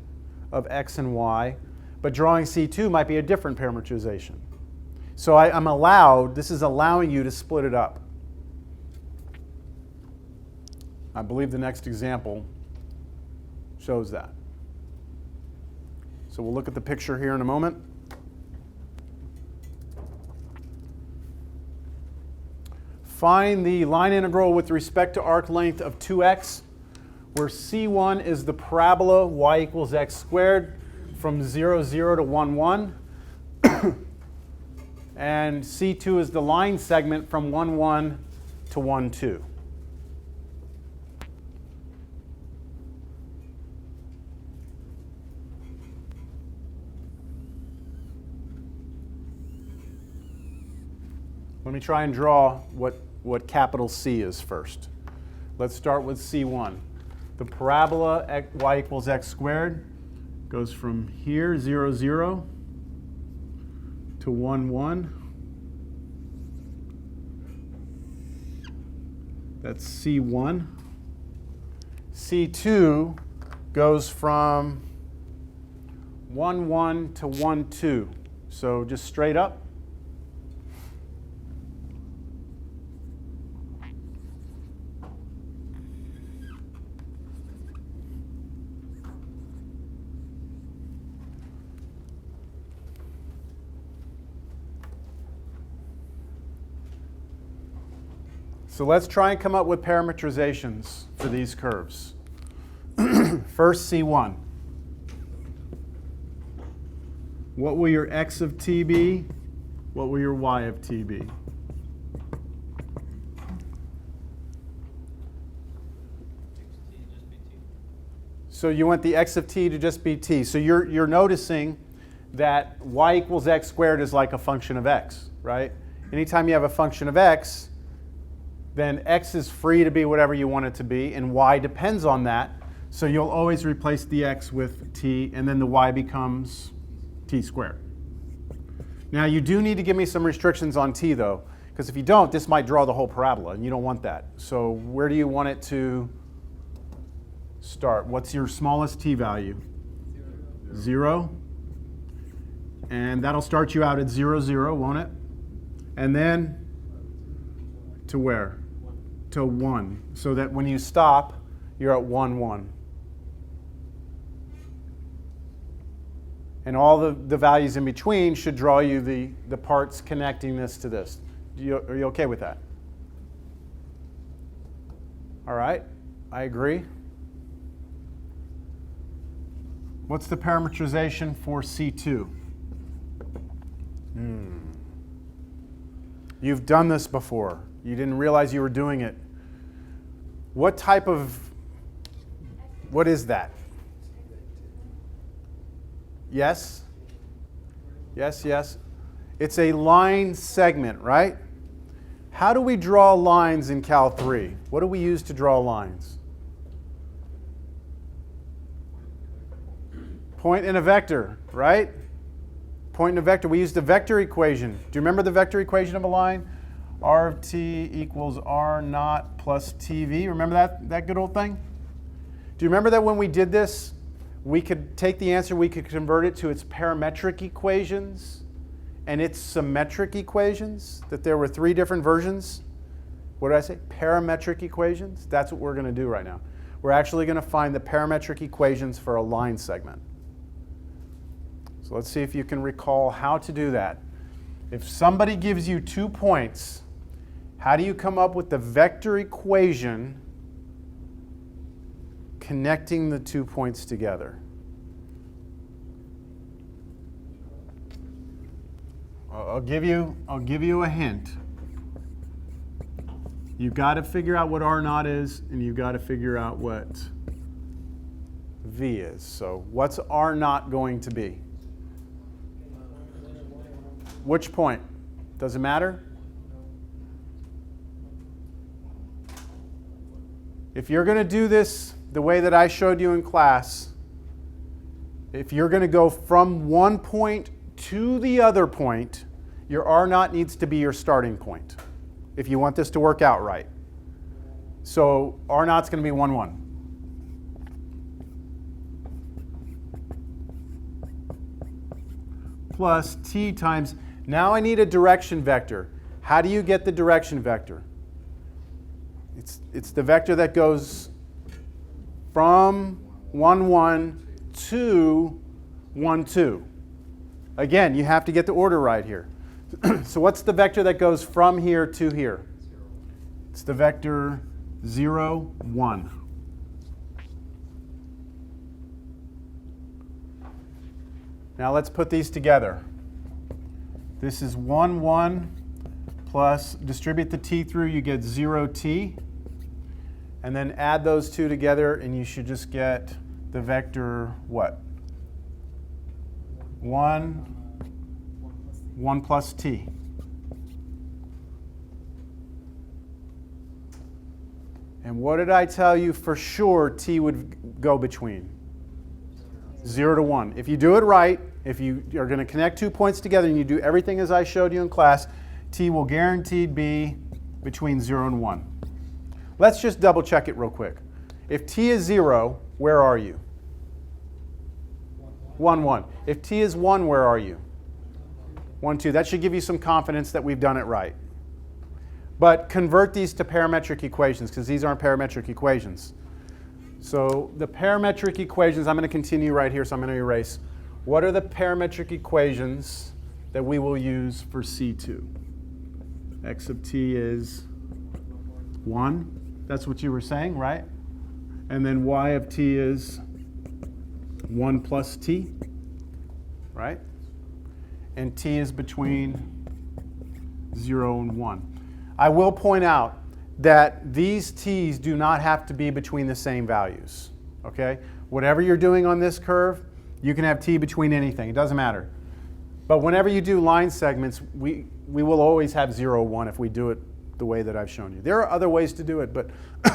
of x and y, but drawing C2 might be a different parametrization. So I'm allowed, this is allowing you to split it up. I believe the next example shows that. So we'll look at the picture here in a moment. Find the line integral with respect to arc length of 2x, where C1 is the parabola y equals x squared from 0, 0 to 1, 1. And C2 is the line segment from 1, 1 to 1, 2. Let me try and draw what capital C is first. Let's start with C1. The parabola y equals x squared goes from here, 0, 0, to 1, 1. That's C1. C2 goes from 1, 1 to 1, 2. So just straight up. So let's try and come up with parametrizations for these curves. First, C1. What will your x of t be? What will your y of t be? So you want the x of t to just be t. So you're noticing that y equals x squared is like a function of x, right? Anytime you have a function of x, then x is free to be whatever you want it to be, and y depends on that. So you'll always replace the x with t, and then the y becomes t squared. Now you do need to give me some restrictions on t, though, because if you don't, this might draw the whole parabola, and you don't want that. So where do you want it to start? What's your smallest t value? 0. And that'll start you out at 0, 0, won't it? And then to where? To 1. So that when you stop, you're at 1, 1. And all the values in between should draw you the parts connecting this to this. Are you okay with that? All right, I agree. What's the parametrization for C2? You've done this before. You didn't realize you were doing it. What is that? Yes? Yes, yes. It's a line segment, right? How do we draw lines in Cal 3? What do we use to draw lines? Point and a vector, right? Point and a vector. We used the vector equation. Do you remember the vector equation of a line? R of t equals R naught plus TV. Remember that good old thing? Do you remember that when we did this, we could take the answer, we could convert it to its parametric equations and its symmetric equations? That there were 3 different versions? What did I say? Parametric equations? That's what we're going to do right now. We're actually going to find the parametric equations for a line segment. So let's see if you can recall how to do that. If somebody gives you 2 points, how do you come up with the vector equation connecting the 2 points together? I'll give you a hint. You've got to figure out what R naught is, and you've got to figure out what V is. So what's R naught going to be? Which point? Does it matter? If you're going to do this the way that I showed you in class, if you're going to go from one point to the other point, your R naught needs to be your starting point if you want this to work out right. So R naught's going to be 1, 1. Plus t times, now I need a direction vector. How do you get the direction vector? It's the vector that goes from 1, 1 to 1, 2. Again, you have to get the order right here. So what's the vector that goes from here to here? It's the vector 0, 1. Now let's put these together. This is 1, 1 plus, distribute the t through, you get 0t. And then add those 2 together, and you should just get the vector what? 1 plus t. And what did I tell you for sure t would go between? 0 to 1. If you do it right, if you are going to connect 2 points together and you do everything as I showed you in class, t will guaranteed be between 0 and 1. Let's just double check it real quick. If t is 0, where are you? 1, 1. If t is 1, where are you? 1, 2. That should give you some confidence that we've done it right. But convert these to parametric equations, because these aren't parametric equations. So the parametric equations, I'm going to continue right here, so I'm going to erase. What are the parametric equations that we will use for C2? X of t is 1. That's what you were saying, right? And then y of t is 1 plus t, right? And t is between 0 and 1. I will point out that these t's do not have to be between the same values, okay? Whatever you're doing on this curve, you can have t between anything. It doesn't matter. But whenever you do line segments, we will always have 0, 1 if we do it the way that I've shown you. There are other ways to do it, but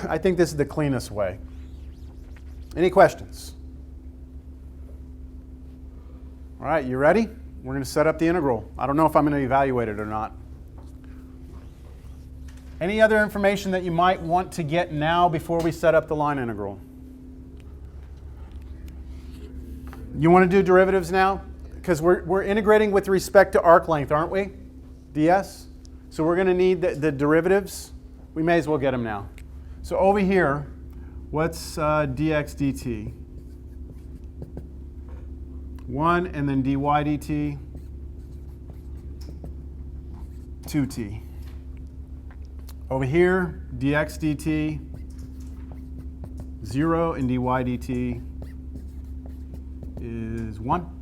I think this is the cleanest way. Any questions? All right, you ready? We're going to set up the integral. I don't know if I'm going to evaluate it or not. Any other information that you might want to get now before we set up the line integral? You want to do derivatives now? Because we're integrating with respect to arc length, aren't we? ds. So we're going to need the derivatives. We may as well get them now. So over here, what's dx dt? 1, and then dy dt, 2t. Over here, dx dt, 0, and dy dt is 1.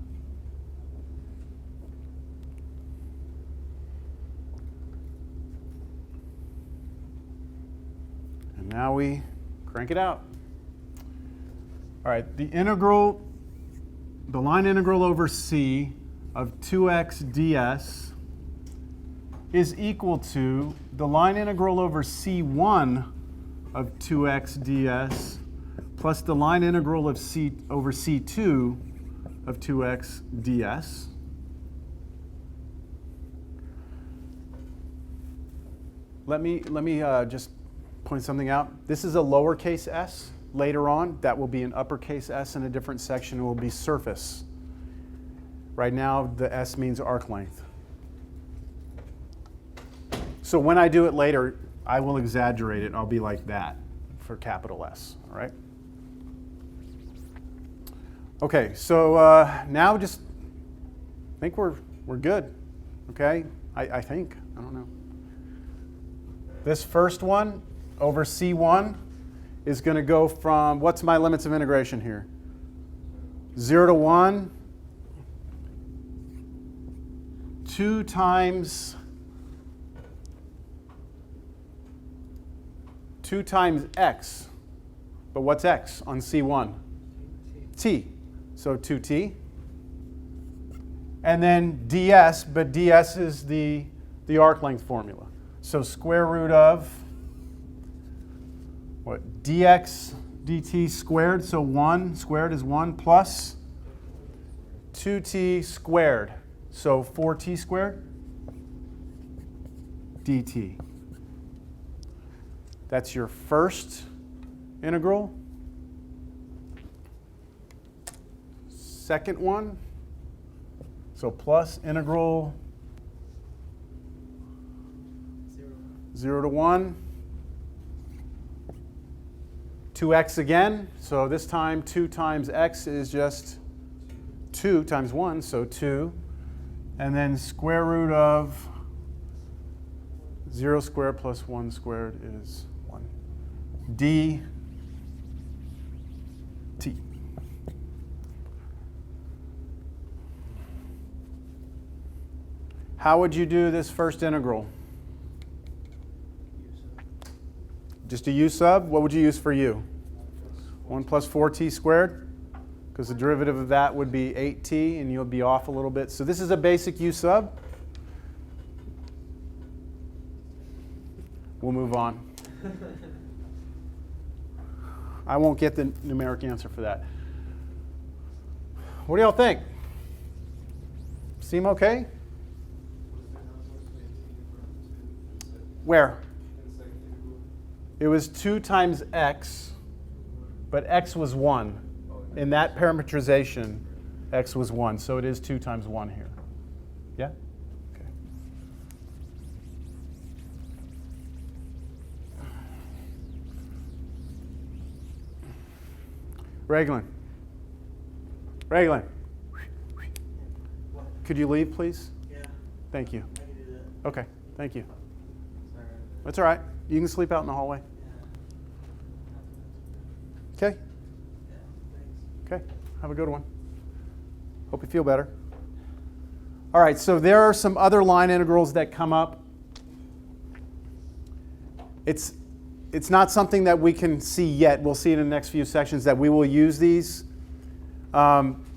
And now we crank it out. All right, the line integral over c of 2x ds is equal to the line integral over c1 of 2x ds plus the line integral of c over c2 of 2x ds. Let me just point something out. This is a lowercase s. Later on, that will be an uppercase s in a different section. It will be surface. Right now, the s means arc length. So when I do it later, I will exaggerate it. I'll be like that for capital S, all right? Okay, so now just think we're good, okay? I think, I don't know. This first one over C1 is going to go from, what's my limits of integration here? 0 to 1, 2 times x. But what's x on C1? T. So 2t. And then ds, but ds is the arc length formula. So square root of what? Dx dt squared, so 1 squared is 1 plus 2t squared, so 4t squared dt. That's your first integral. Second one, so plus integral 0 to 1. 2x again, so this time 2 times x is just 2 times 1, so 2. And then square root of 0 squared plus 1 squared is 1. dt. How would you do this first integral? Just a u sub? What would you use for u? 1 plus 4t squared? Because the derivative of that would be 8t, and you'll be off a little bit. So this is a basic u sub. We'll move on. I won't get the numeric answer for that. What do y'all think? Seem okay? Where? It was 2 times x, but x was 1. In that parametrization, x was 1. So it is 2 times 1 here. Yeah? Okay. Raglan. Could you leave, please? Yeah, Thank you. I can do that. Okay, thank you. Sorry. That's all right. You can sleep out in the hallway. Okay? Okay. Have a good one. Hope you feel better. All right, so there are some other line integrals that come up. It's not something that we can see yet. We'll see in the next few sections that we will use these.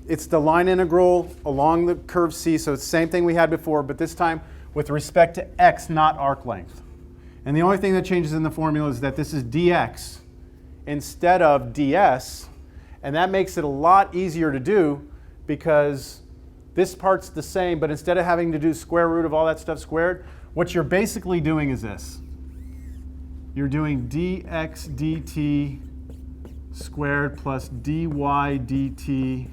It's the line integral along the curve C, so it's the same thing we had before, but this time with respect to x, not arc length. And the only thing that changes in the formula is that this is dx instead of ds, and that makes it a lot easier to do because this part's the same, but instead of having to do square root of all that stuff squared, what you're basically doing is this. You're doing dx dt squared plus dy dt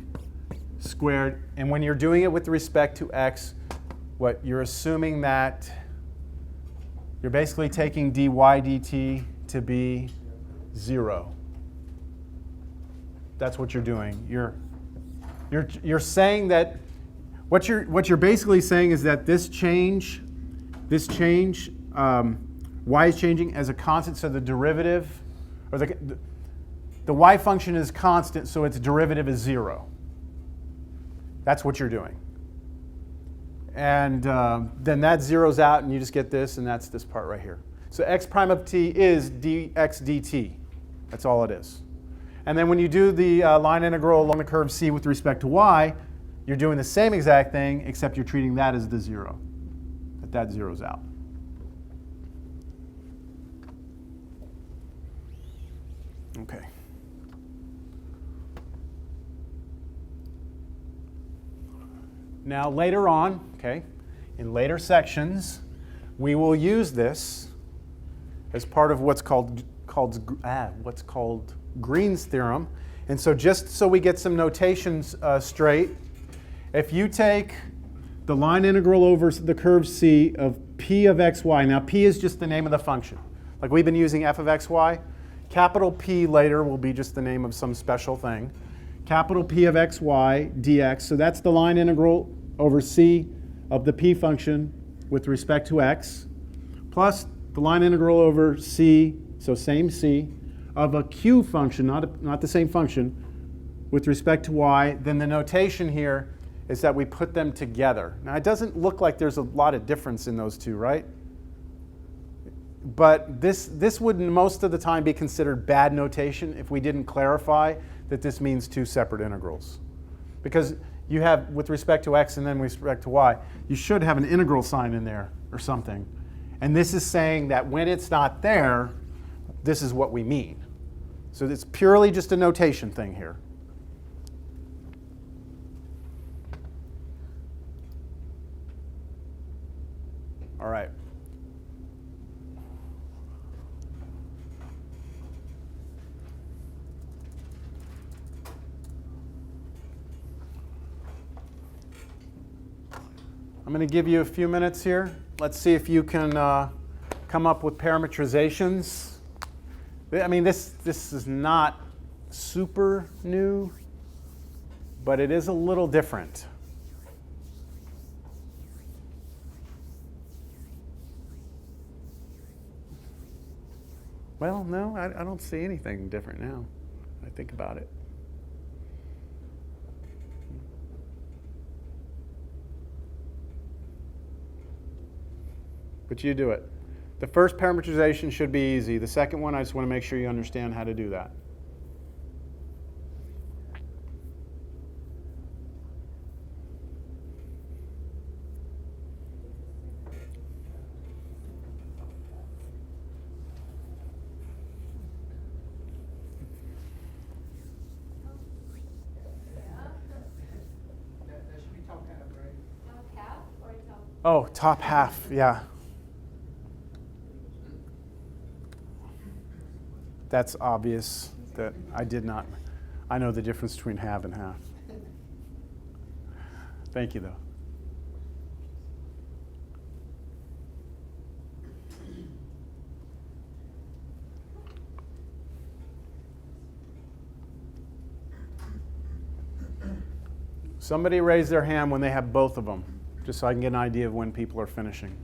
squared. And when you're doing it with respect to x, what you're assuming that you're basically taking dy dt to be 0. That's what you're doing. You're saying that what you're basically saying is that this change, y is changing as a constant, so the derivative, or the y function is constant, so its derivative is 0. That's what you're doing. And then that zeroes out, and you just get this, and that's this part right here. So x prime of t is dx dt. That's all it is. And then when you do the line integral along the curve C with respect to y, you're doing the same exact thing, except you're treating that as the 0. That zeroes out. Okay. Now later on, okay, in later sections, we will use this as part of what's called Green's theorem. And so just so we get some notations straight, if you take the line integral over the curve C of p of xy, now p is just the name of the function. Like we've been using f of xy, capital P later will be just the name of some special thing. Capital P of xy dx, so that's the line integral over C of the p function with respect to x, plus the line integral over C, so same C, of a q function, not the same function, with respect to y. Then the notation here is that we put them together. Now it doesn't look like there's a lot of difference in those two, right? But this would most of the time be considered bad notation if we didn't clarify that this means two separate integrals. Because you have, with respect to x and then with respect to y, you should have an integral sign in there or something. And this is saying that when it's not there, this is what we mean. So it's purely just a notation thing here. All right. I'm going to give you a few minutes here. Let's see if you can come up with parametrizations. I mean, this is not super new, but it is a little different. Well, no, I don't see anything different now. I think about it. But you do it. The first parameterization should be easy. The second one, I just want to make sure you understand how to do that. That should be top half, right? Top half or top? Oh, top half, yeah. That's obvious that I did not. I know the difference between half and half. Thank you, though. Somebody raise their hand when they have both of them, just so I can get an idea of when people are finishing.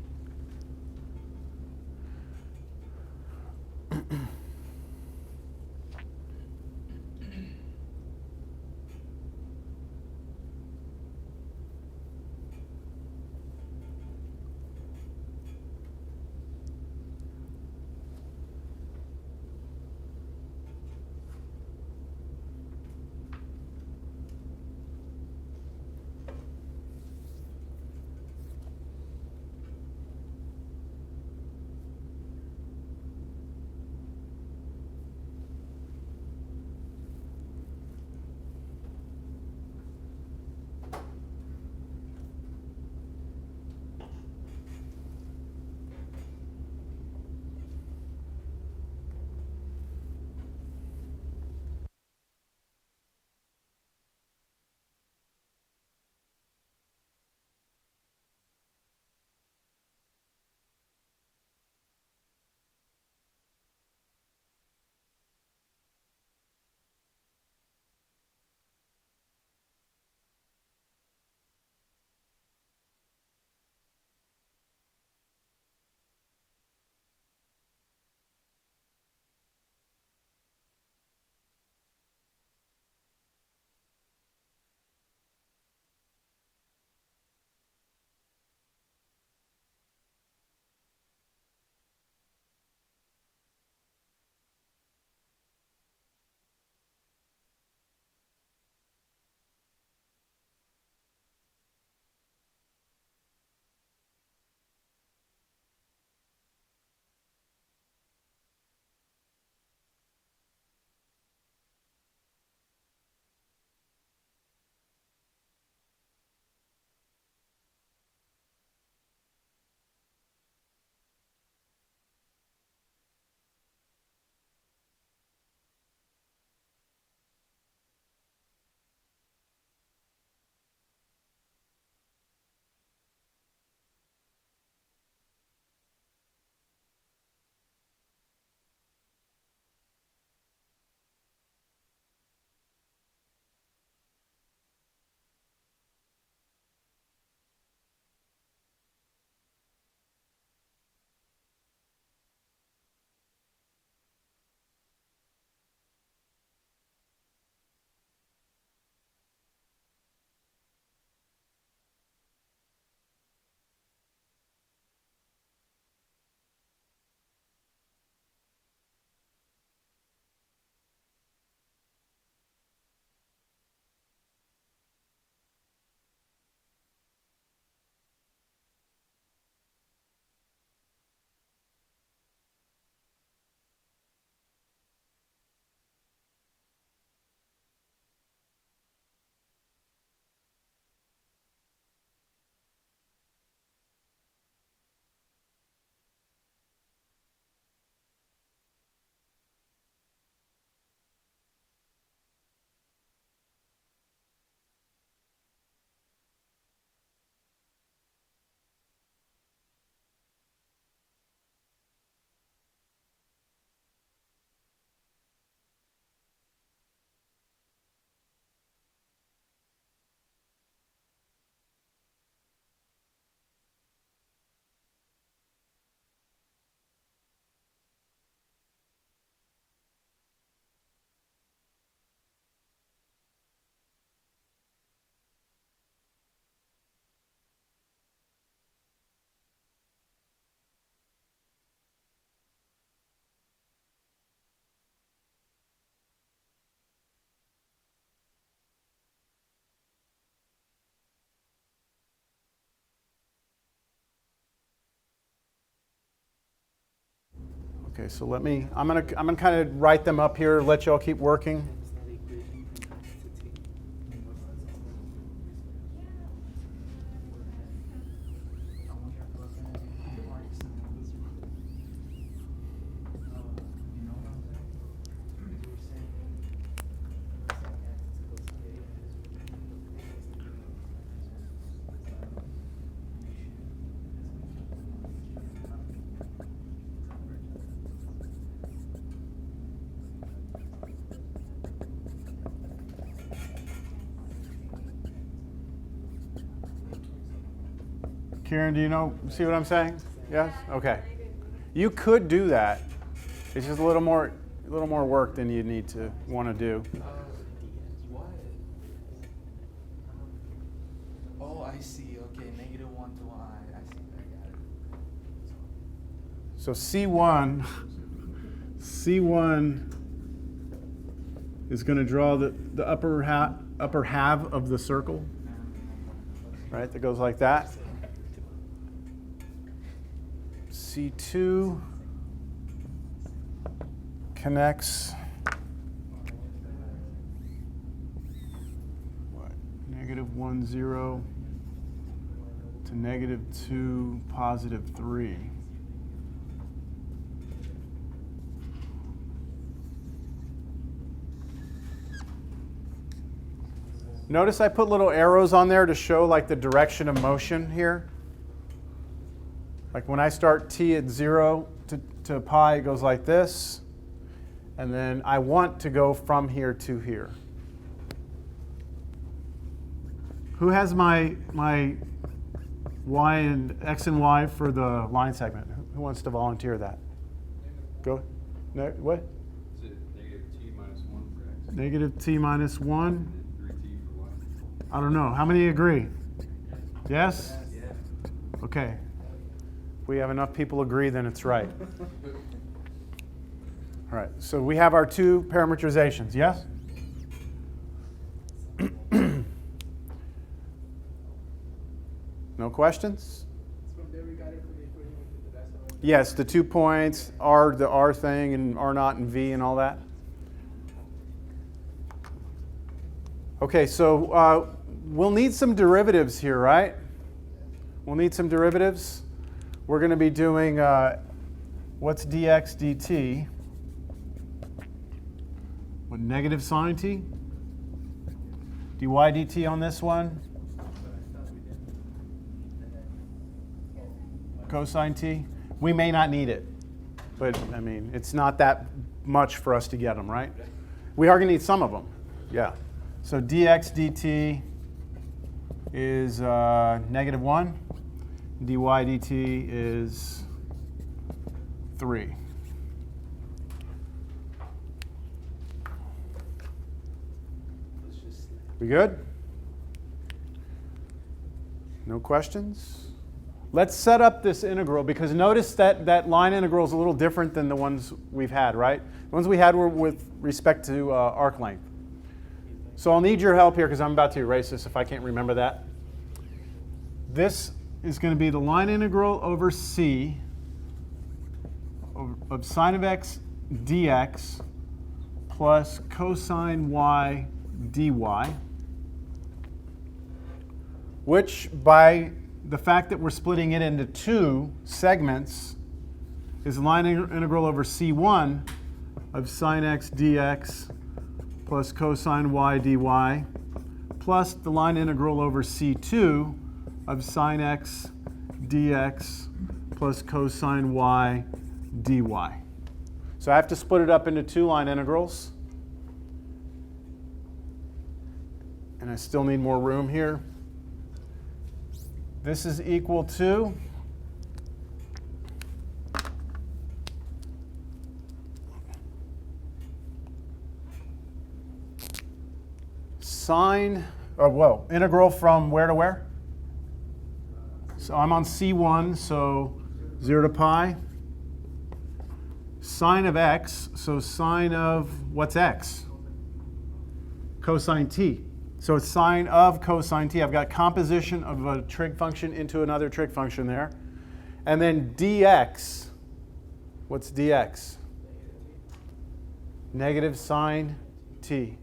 Okay, so I'm gonna kind of write them up here, let y'all keep working. Kieran, do you see what I'm saying? Yes? Okay. You could do that. It's just a little more work than you need to want to do. What? Oh, I see. Okay, -1 to I. I see. I got it. So C1 is going to draw the upper half of the circle, right? That goes like that. C2 connects what? -1, 0 to -2, +3. Notice I put little arrows on there to show like the direction of motion here. Like when I start t at 0 to pi, it goes like this. And then I want to go from here to here. Who has my y and x and y for the line segment? Who wants to volunteer that? Go. No, what? Is it -t-1 for x? -t-1. 3t for y? I don't know. How many agree? Yes? Yeah. Okay. If we have enough people agree, then it's right. All right. So we have our two parameterizations. Yes? No questions? From there we got it for the equation with the best of it. Yes, the 2 points, R, the R thing, and R naught and V and all that. Okay, so we'll need some derivatives here, right? We'll need some derivatives. We're going to be doing what's dx dt? What, negative sine t? dy dt on this one? Cosine t? We may not need it, but I mean, it's not that much for us to get them, right? We are going to need some of them, yeah. So dx dt is -1. dy dt is 3. We good? No questions? Let's set up this integral, because notice that line integral is a little different than the ones we've had, right? The ones we had were with respect to arc length. So I'll need your help here because I'm about to erase this if I can't remember that. This is going to be the line integral over c of sine of x dx plus cosine y dy, which by the fact that we're splitting it into two segments is line integral over c1 of sine x dx plus cosine y dy plus the line integral over c2 of sine x dx plus cosine y dy. So I have to split it up into two line integrals. And I still need more room here. This is equal to integral from where to where? So I'm on C1, so 0 to pi. Sine of x, so sine of what's x? Cosine t. So it's sine of cosine t. I've got composition of a trig function into another trig function there. And then dx, what's dx? Negative sine t.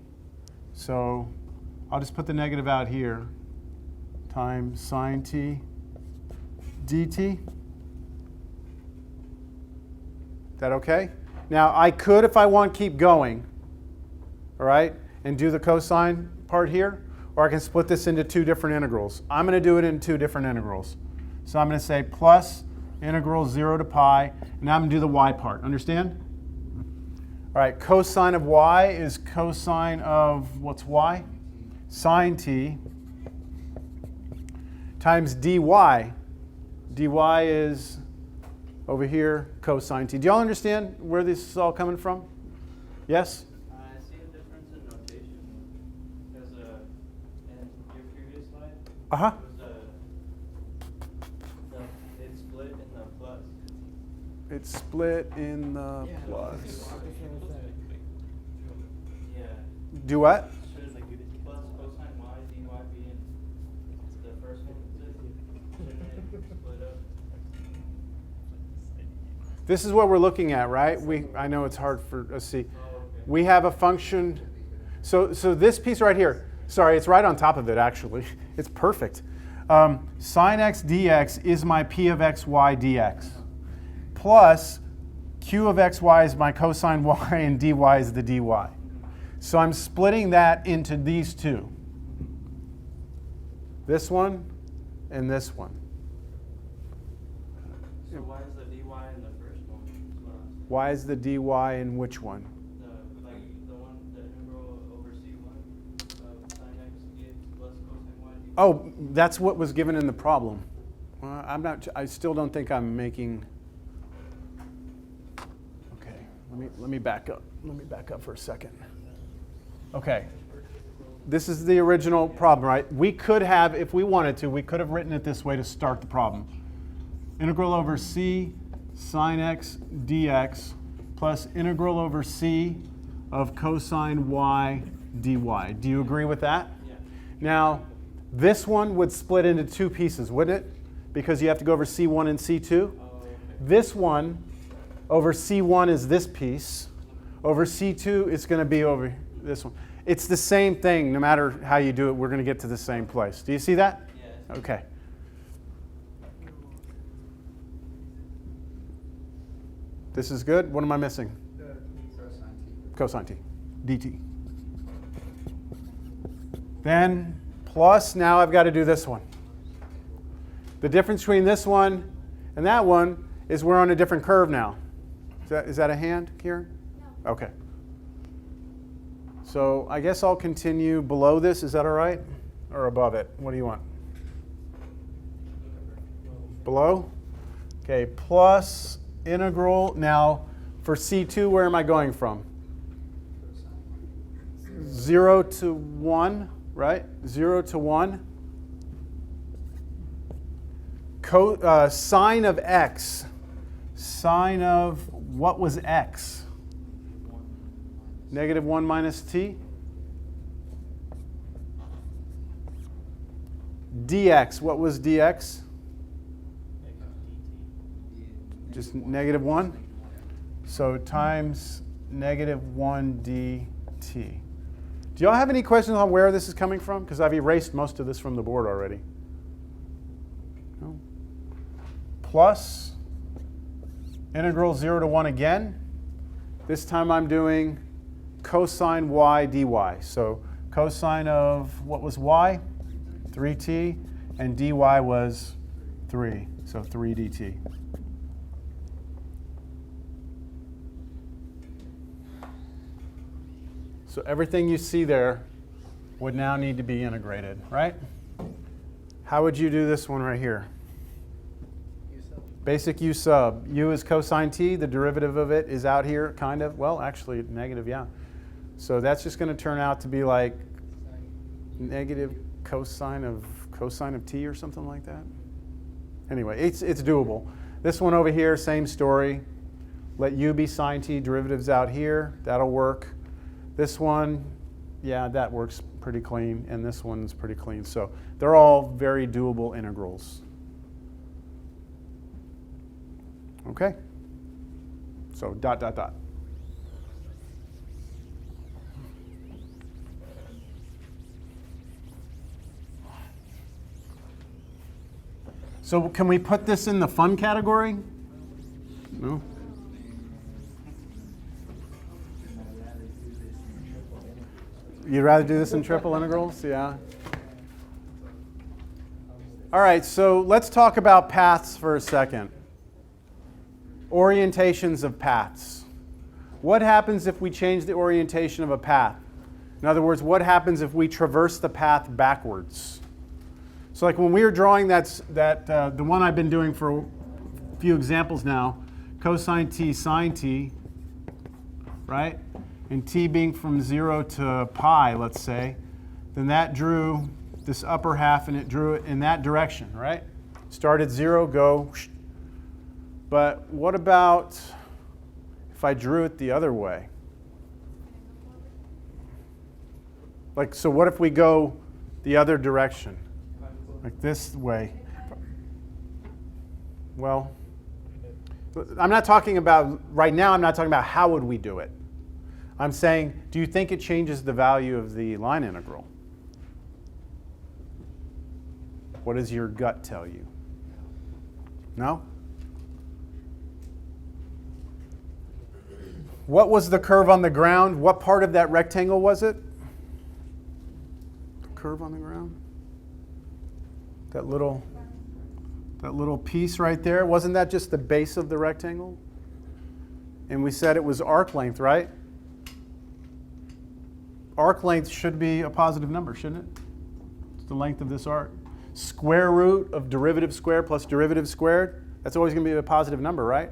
So I'll just put the negative out here, times sine t dt. Is that okay? Now I could, if I want, keep going, all right, and do the cosine part here, or I can split this into two different integrals. I'm going to do it in two different integrals. So I'm going to say plus integral 0 to pi, and now I'm going to do the y part. Understand? All right, cosine of y is cosine of, what's y? Sine t times dy. Dy is over here cosine t. Do y'all understand where this is all coming from? Yes? I see a difference in notation. Because in your previous slide, Uh-huh. it split in the plus. It's split in the plus. Yeah. Do what? Should plus cosine y dy be in the first one? Shouldn't it split up? This is what we're looking at, right? I know it's hard for us to see. Oh, okay. We have a function. So this piece right here, sorry, it's right on top of it, actually. It's perfect. Sine x dx is my p of xy dx. Plus q of xy is my cosine y and dy is the dy. So I'm splitting that into these two. This one and this one. So why is the dy in the first one? Why is the dy in which one? The one, the integral over c1 of sine x dx plus cosine y dy. Oh, that's what was given in the problem. Well, I still don't think I'm making. Okay, let me back up. Let me back up for a second. Okay. This is the original problem, right? We could have, if we wanted to, we could have written it this way to start the problem. Integral over c sine x dx plus integral over c of cosine y dy. Do you agree with that? Yeah. Now, this one would split into two pieces, wouldn't it? Because you have to go over c1 and c2. Oh, okay. This one over c1 is this piece. Over c2, it's going to be over this one. It's the same thing. No matter how you do it, we're going to get to the same place. Do you see that? Yeah. Okay. This is good. What am I missing? Cosine t. Dt. Then plus, now I've got to do this one. The difference between this one and that one is we're on a different curve now. Is that a hand, Kieran? No. Okay. So I guess I'll continue below this. Is that all right? Or above it? What do you want? Below? Okay, plus integral. Now, for C2, where am I going from? 0 to 1, right? 0 to 1. Sine of x. Sine of what was x? Negative 1 minus t. Dx, what was dx? Just negative 1. So times negative 1 dt. Do y'all have any questions on where this is coming from? Because I've erased most of this from the board already. No? Plus integral 0 to 1 again. This time I'm doing cosine y dy. So cosine of what was y? 3t. And dy was 3. So 3 dt. So everything you see there would now need to be integrated, right? How would you do this one right here? Basic u sub. U is cosine t. The derivative of it is out here, kind of. Well, actually, negative, yeah. So that's just going to turn out to be like negative cosine of t or something like that. Anyway, it's doable. This one over here, same story. Let u be sine t. Derivatives out here. That'll work. This one, yeah, that works pretty clean. And this one's pretty clean. So they're all very doable integrals. Okay? So dot, dot, dot. So can we put this in the fun category? No? You'd rather do this in triple integrals? Yeah. All right, so let's talk about paths for a second. Orientations of paths. What happens if we change the orientation of a path? In other words, what happens if we traverse the path backwards? So like when we were drawing the one I've been doing for a few examples now, cosine t sine t, right? And t being from 0 to pi, let's say, then that drew this upper half and it drew it in that direction, right? Start at 0, go. But what about if I drew it the other way? Like, so what if we go the other direction? Like this way? Well, I'm not talking about, right now I'm not talking about how would we do it. I'm saying, do you think it changes the value of the line integral? What does your gut tell you? No? What was the curve on the ground? What part of that rectangle was it? Curve on the ground? That little piece right there, wasn't that just the base of the rectangle? And we said it was arc length, right? Arc length should be a positive number, shouldn't it? It's the length of this arc. Square root of derivative squared plus derivative squared, that's always going to be a positive number, right?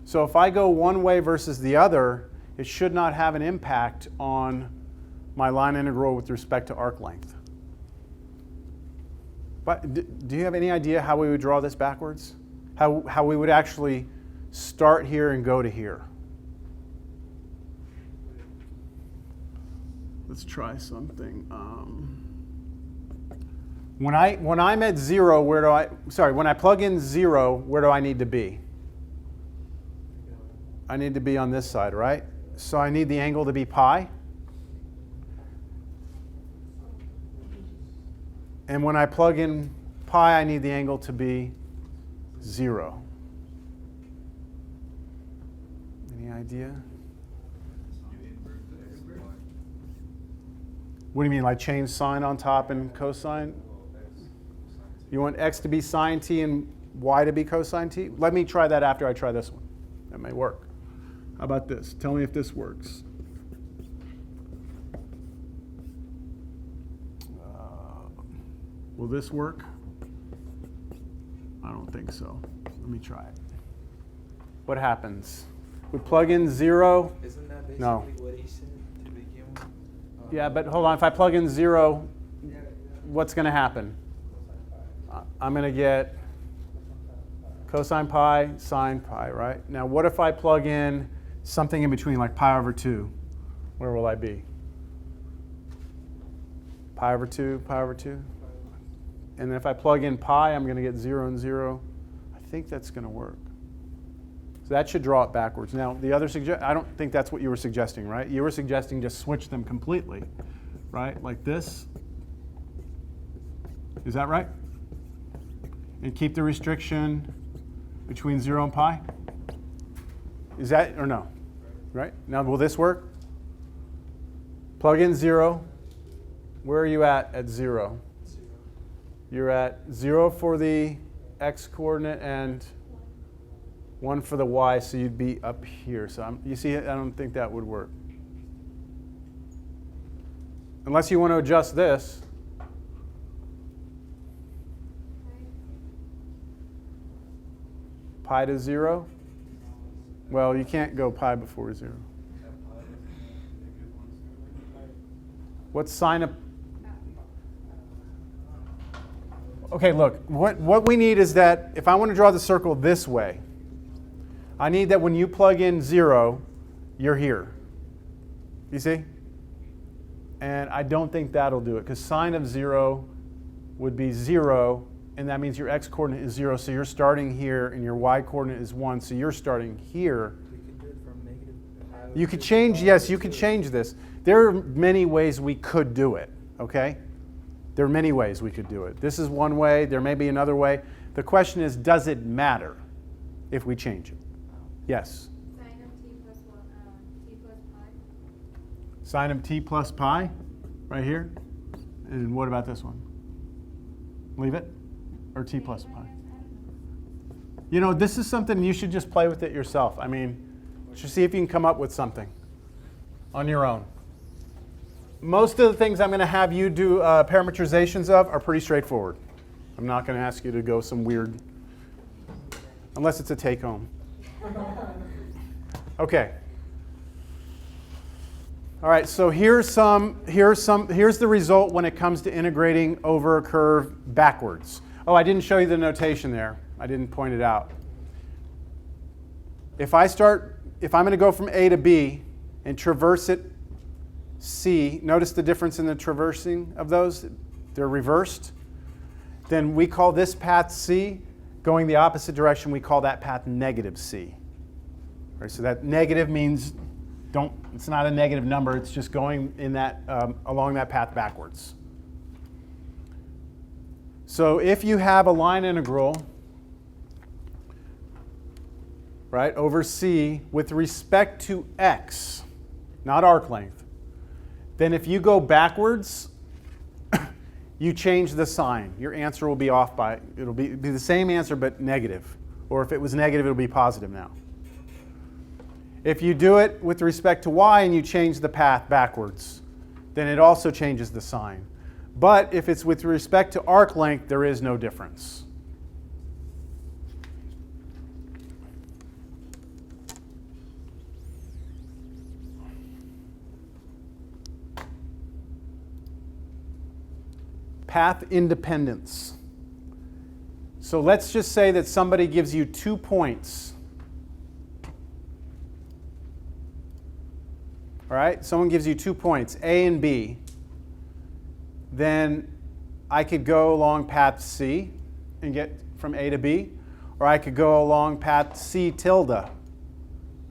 So if I go one way versus the other, it should not have an impact on my line integral with respect to arc length. But do you have any idea how we would draw this backwards? How we would actually start here and go to here? Let's try something. When I'm at 0, when I plug in 0, where do I need to be? I need to be on this side, right? So I need the angle to be pi. And when I plug in pi, I need the angle to be 0. Any idea? What do you mean, like change sine on top and cosine? You want x to be sine t and y to be cosine t? Let me try that after I try this one. That may work. How about this? Tell me if this works. Will this work? I don't think so. Let me try it. What happens? We plug in 0. Isn't that basically No. what he said to begin with? Yeah, but hold on. If I plug in 0, what's going to happen? I'm going to get cosine pi, sine pi, right? Now, what if I plug in something in between, like pi over 2? Where will I be? Pi over 2, pi over 2? And then if I plug in pi, I'm going to get 0 and 0. I think that's going to work. So that should draw it backwards. Now, the other I don't think that's what you were suggesting, right? You were suggesting just switch them completely, right? Like this. Is that right? And keep the restriction between 0 and pi? Is that, or no? Right? Now, will this work? Plug in 0. Where are you at 0? You're at 0 for the x coordinate and 1 for the y, so you'd be up here. So you see, I don't think that would work. Unless you want to adjust this. Pi to 0? Well, you can't go pi before 0. What's sine of... Okay, look, what we need is that if I want to draw the circle this way, I need that when you plug in 0, you're here. You see? And I don't think that'll do it, because sine of 0 would be 0, and that means your x-coordinate is 0, so you're starting here, and your y-coordinate is 1, so you're starting here. We could do it from negative pi. You could change, yes, you could change this. There are many ways we could do it, okay? There are many ways we could do it. This is one way. There may be another way. The question is, does it matter if we change it? Yes? Sine of t plus pi. Sine of t plus pi, right here. And what about this one? Leave it? Or t plus pi? You know, this is something you should just play with it yourself. I mean, just see if you can come up with something on your own. Most of the things I'm going to have you do parametrizations of are pretty straightforward. I'm not going to ask you to go some weird, unless it's a take-home. Okay. All right, so here's the result when it comes to integrating over a curve backwards. Oh, I didn't show you the notation there. I didn't point it out. If I'm going to go from A to B and traverse it C, notice the difference in the traversing of those? They're reversed. Then we call this path C. Going the opposite direction, we call that path negative C. All right, so that negative means it's not a negative number, it's just going in that along that path backwards. So if you have a line integral, right, over C with respect to x, not arc length, then if you go backwards, you change the sign. Your answer will be off by, it'll be the same answer but negative. Or if it was negative, it'll be positive now. If you do it with respect to y and you change the path backwards, then it also changes the sign. But if it's with respect to arc length, there is no difference. Path independence. So let's just say that somebody gives you 2 points. All right, someone gives you 2 points, A and B. Then I could go along path C and get from A to B, or I could go along path C tilde,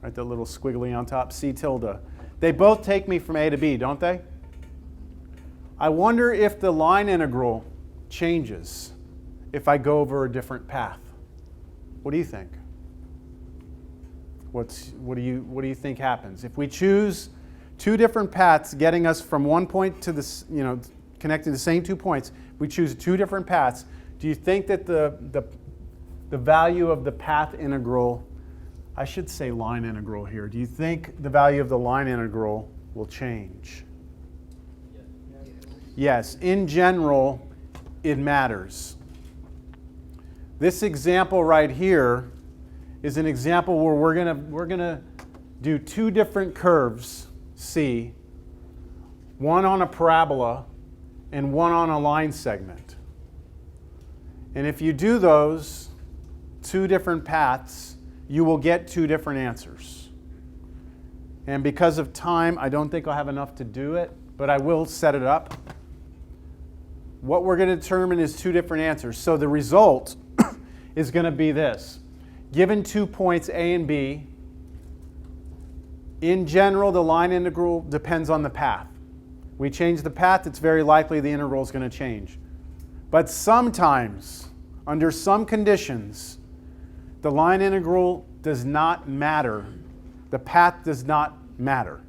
right, the little squiggly on top, C tilde. They both take me from A to B, don't they? I wonder if the line integral changes if I go over a different path. What do you think? What do you think happens if we choose 2 different paths getting us from one point to this, connecting the same 2 points? We choose 2 different paths. Do you think that the value of the path integral, I should say line integral here, do you think the value of the line integral will change? Yes, in general, it matters. This example right here is an example where we're gonna do 2 different curves, C, one on a parabola and one on a line segment. And if you do those 2 different paths, you will get 2 different answers. And because of time, I don't think I'll have enough to do it, but I will set it up. What we're going to determine is 2 different answers. So the result is going to be this. Given 2 points A and B, in general, the line integral depends on the path. We change the path, it's very likely the integral is going to change. But sometimes, under some conditions, the line integral does not matter. The path does not matter.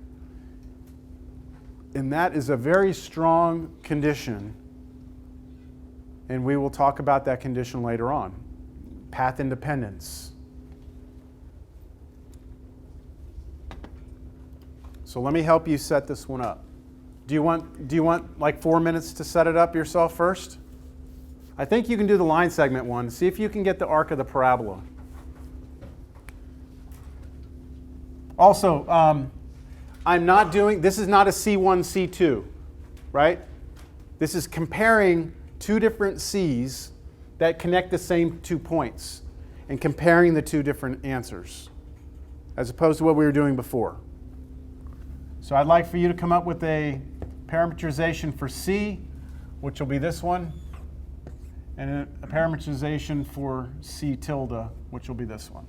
And that is a very strong condition. And we will talk about that condition later on. Path independence. So let me help you set this one up. Do you want like 4 minutes to set it up yourself first? I think you can do the line segment one. See if you can get the arc of the parabola. Also, this is not a C1, C2, right? This is comparing 2 different C's that connect the same 2 points and comparing the 2 different answers as opposed to what we were doing before. So I'd like for you to come up with a parameterization for C, which will be this one, and a parameterization for C tilde, which will be this one.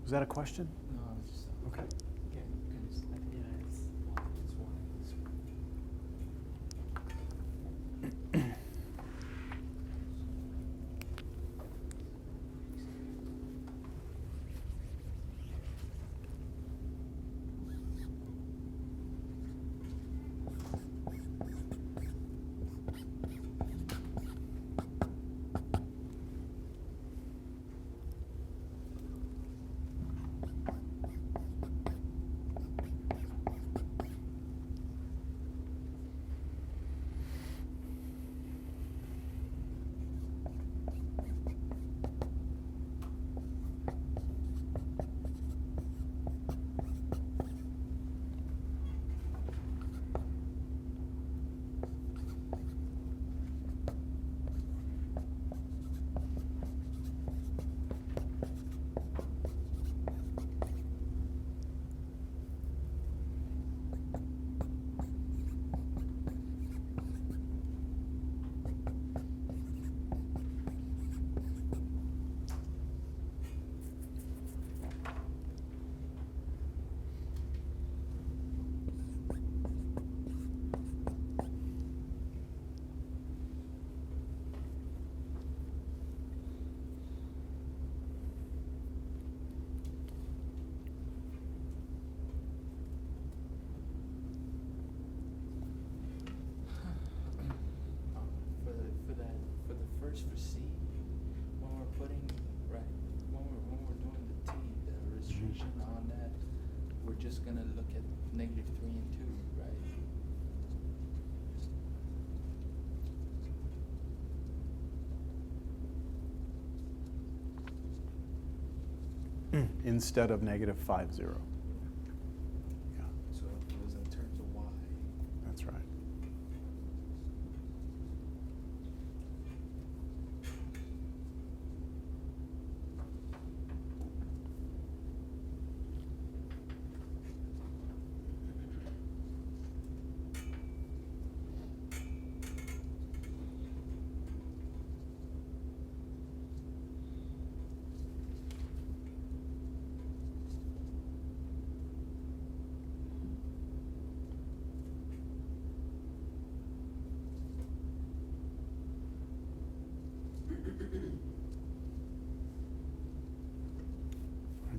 Was that a question? No, it's just Okay. yeah, goodness. It's one. just gonna look at -3 and 2, right? Instead of negative 5, 0. Yeah, So it was in terms of y. that's right.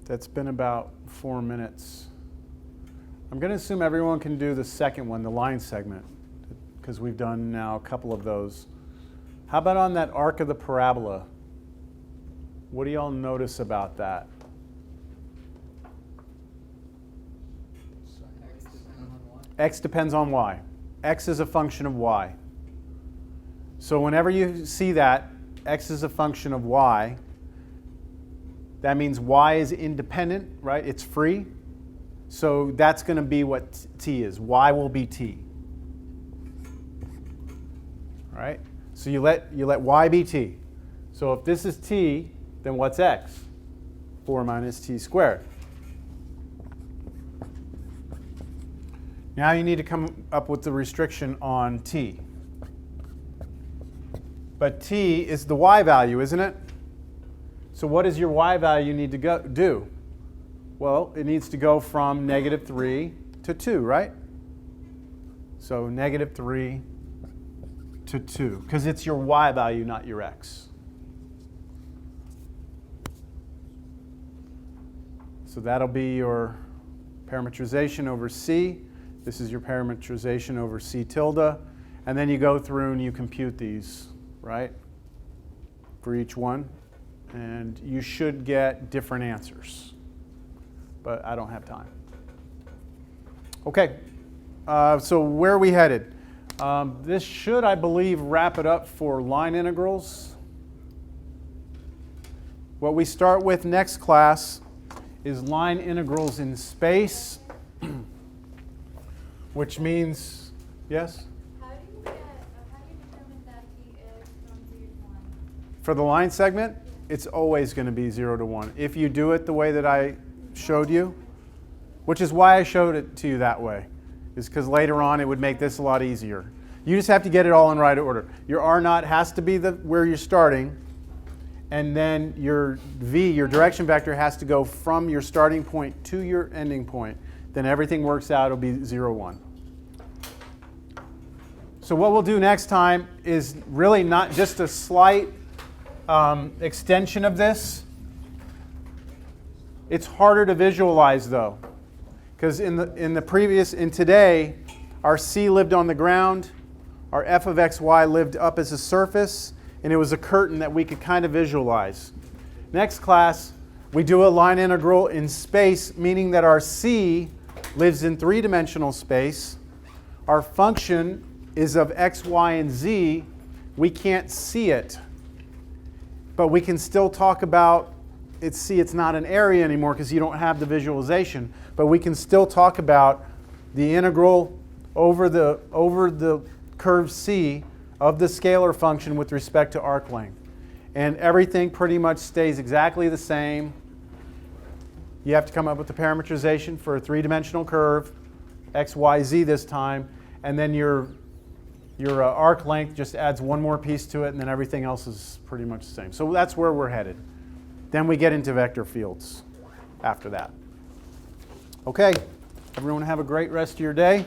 That's been about 4 minutes. I'm going to assume everyone can do the second one, the line segment, because we've done now a couple of those. How about on that arc of the parabola? What do y'all notice about that? So x depends on y. X depends on y. X is a function of y. So whenever you see that, x is a function of y, that means y is independent, right? It's free. So that's going to be what t is. Y will be t. All right? So you let y be t. So if this is t, then what's x? 4 minus t squared. Now you need to come up with the restriction on t. But t is the y value, isn't it? So what does your y value need to do? Well, it needs to go from -3 to 2, right? So -3 to 2, because it's your y value, not your x. So that'll be your parametrization over c. This is your parametrization over c tilde. And then you go through and you compute these, right, for each one. And you should get different answers. But I don't have time. Okay, so where are we headed? This should, I believe, wrap it up for line integrals. What we start with next class is line integrals in space, which means, yes? How do you determine that t is from 0 to 1? For the line segment, it's always going to be 0 to 1. If you do it the way that I showed you, which is why I showed it to you that way, is because later on it would make this a lot easier. You just have to get it all in right order. Your R naught has to be where you're starting, and then your V, your direction vector, has to go from your starting point to your ending point. Then everything works out, it'll be 0, 1. So what we'll do next time is really not just a slight extension of this. It's harder to visualize though, because in today, our C lived on the ground, our f of xy lived up as a surface, and it was a curtain that we could kind of visualize. Next class, we do a line integral in space, meaning that our C lives in 3-dimensional space. Our function is of x, y, and z. We can't see it. But we can still talk about, it's not an area anymore because you don't have the visualization. But we can still talk about the integral over the curve C of the scalar function with respect to arc length. And everything pretty much stays exactly the same. You have to come up with the parametrization for a 3-dimensional curve, x, y, z this time. And then your arc length just adds one more piece to it, and then everything else is pretty much the same. So that's where we're headed. Then we get into vector fields after that. Okay, everyone have a great rest of your day.